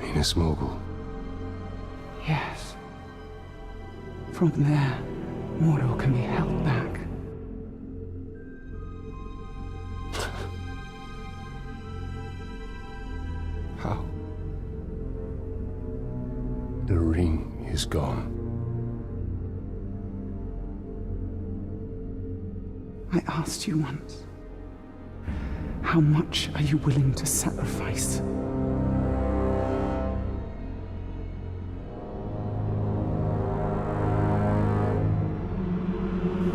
Minas Mogul. Yes. From there, Mordor can be held back. How? The ring is gone. I asked you once, how much are you willing to sacrifice?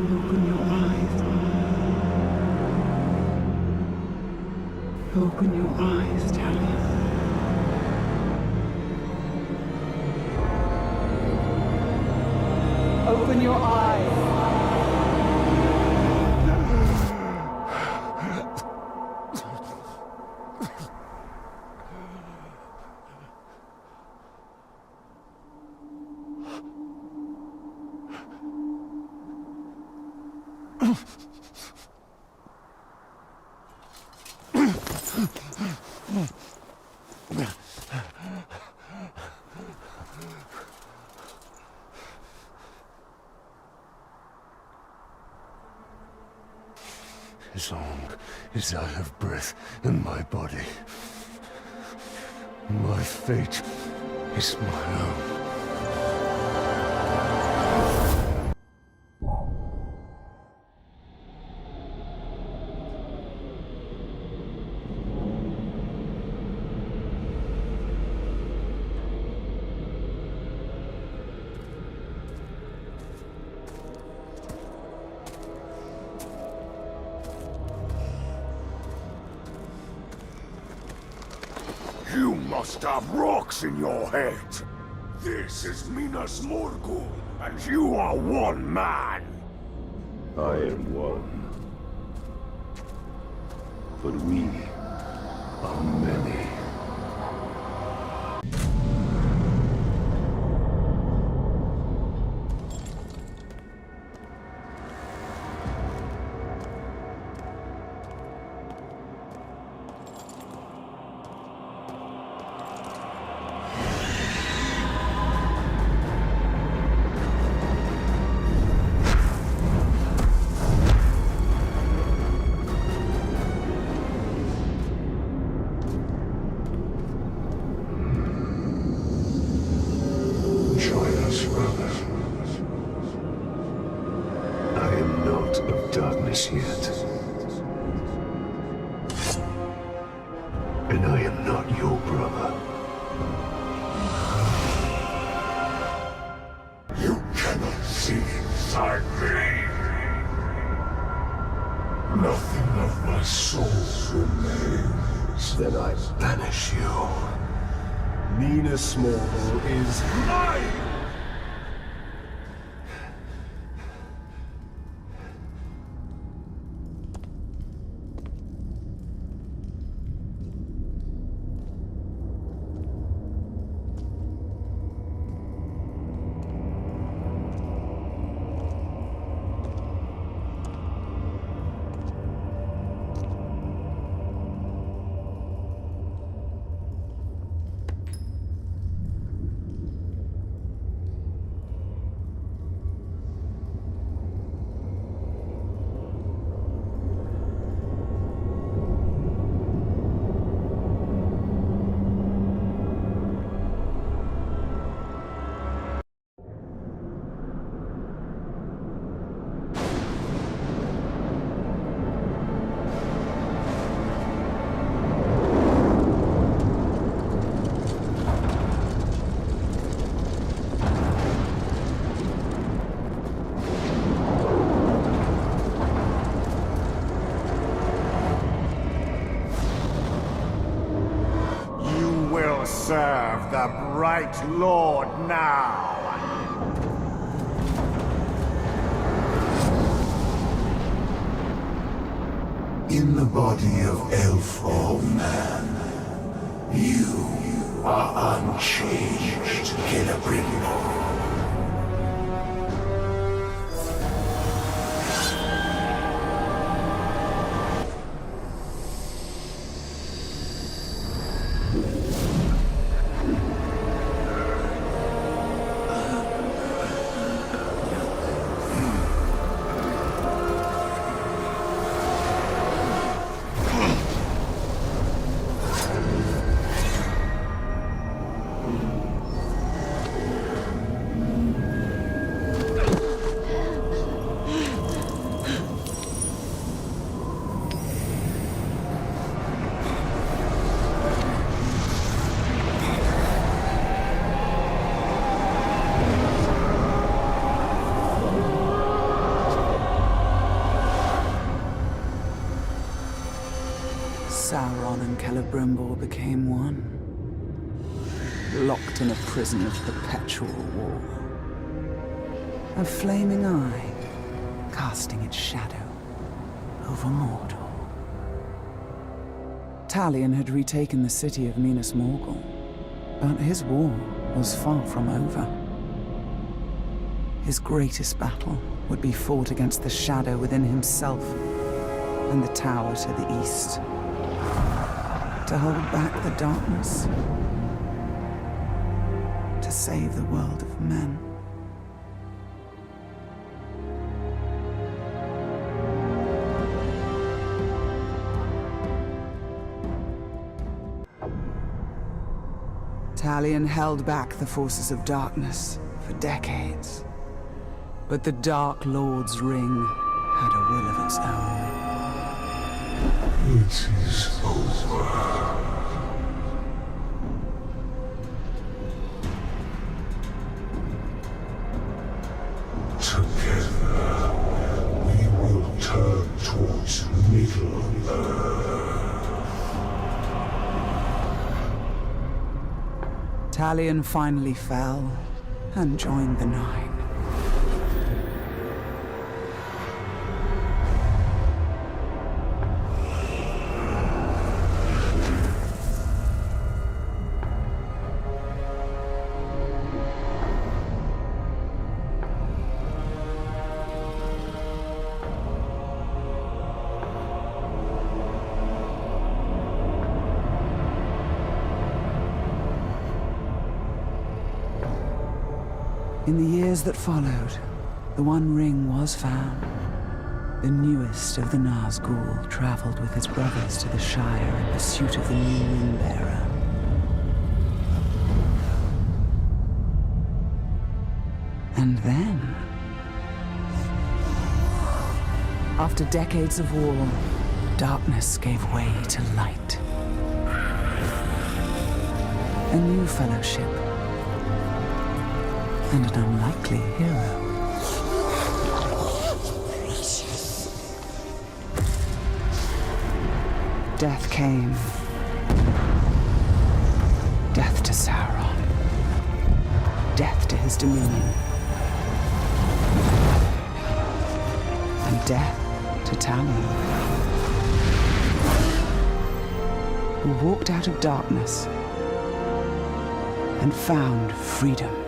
Open your eyes. Open your eyes, Talion. Open your eyes. As long as I have breath in my body, my fate is my own. You must have rocks in your head. This is Minas Morgul, and you are one man. I am one. But we are many. Join us, brother. I am not of darkness yet. And I am not your brother. You cannot see inside me. Nothing of my soul remains. Then I banish you. Minas Morgul is mine! Serve the Bright Lord now. in the body of elf or man, you are unchanged, Celebrimbor. Sauron and Celebrimbor became one, locked in a prison of perpetual war. A flaming eye casting its shadow over Mordor. Talion had retaken the city of Minas Morgul, but his war was far from over. His greatest battle would be fought against the shadow within himself and the tower to the east. To hold back the darkness, to save the world of men. Talion held back the forces of darkness for decades, but the Dark Lord's ring had a will of its own. It is over. Together, we will turn towards Middle-earth. Talion finally fell and joined the Nine. In the years that followed, the One Ring was found. The newest of the Nazgul traveled with his brothers to the Shire in pursuit of the new ring-bearer. And then, after decades of war, darkness gave way to light. A new fellowship. And an unlikely hero. Death came. Death to Sauron. Death to his dominion. And death to Talion, who walked out of darkness and found freedom.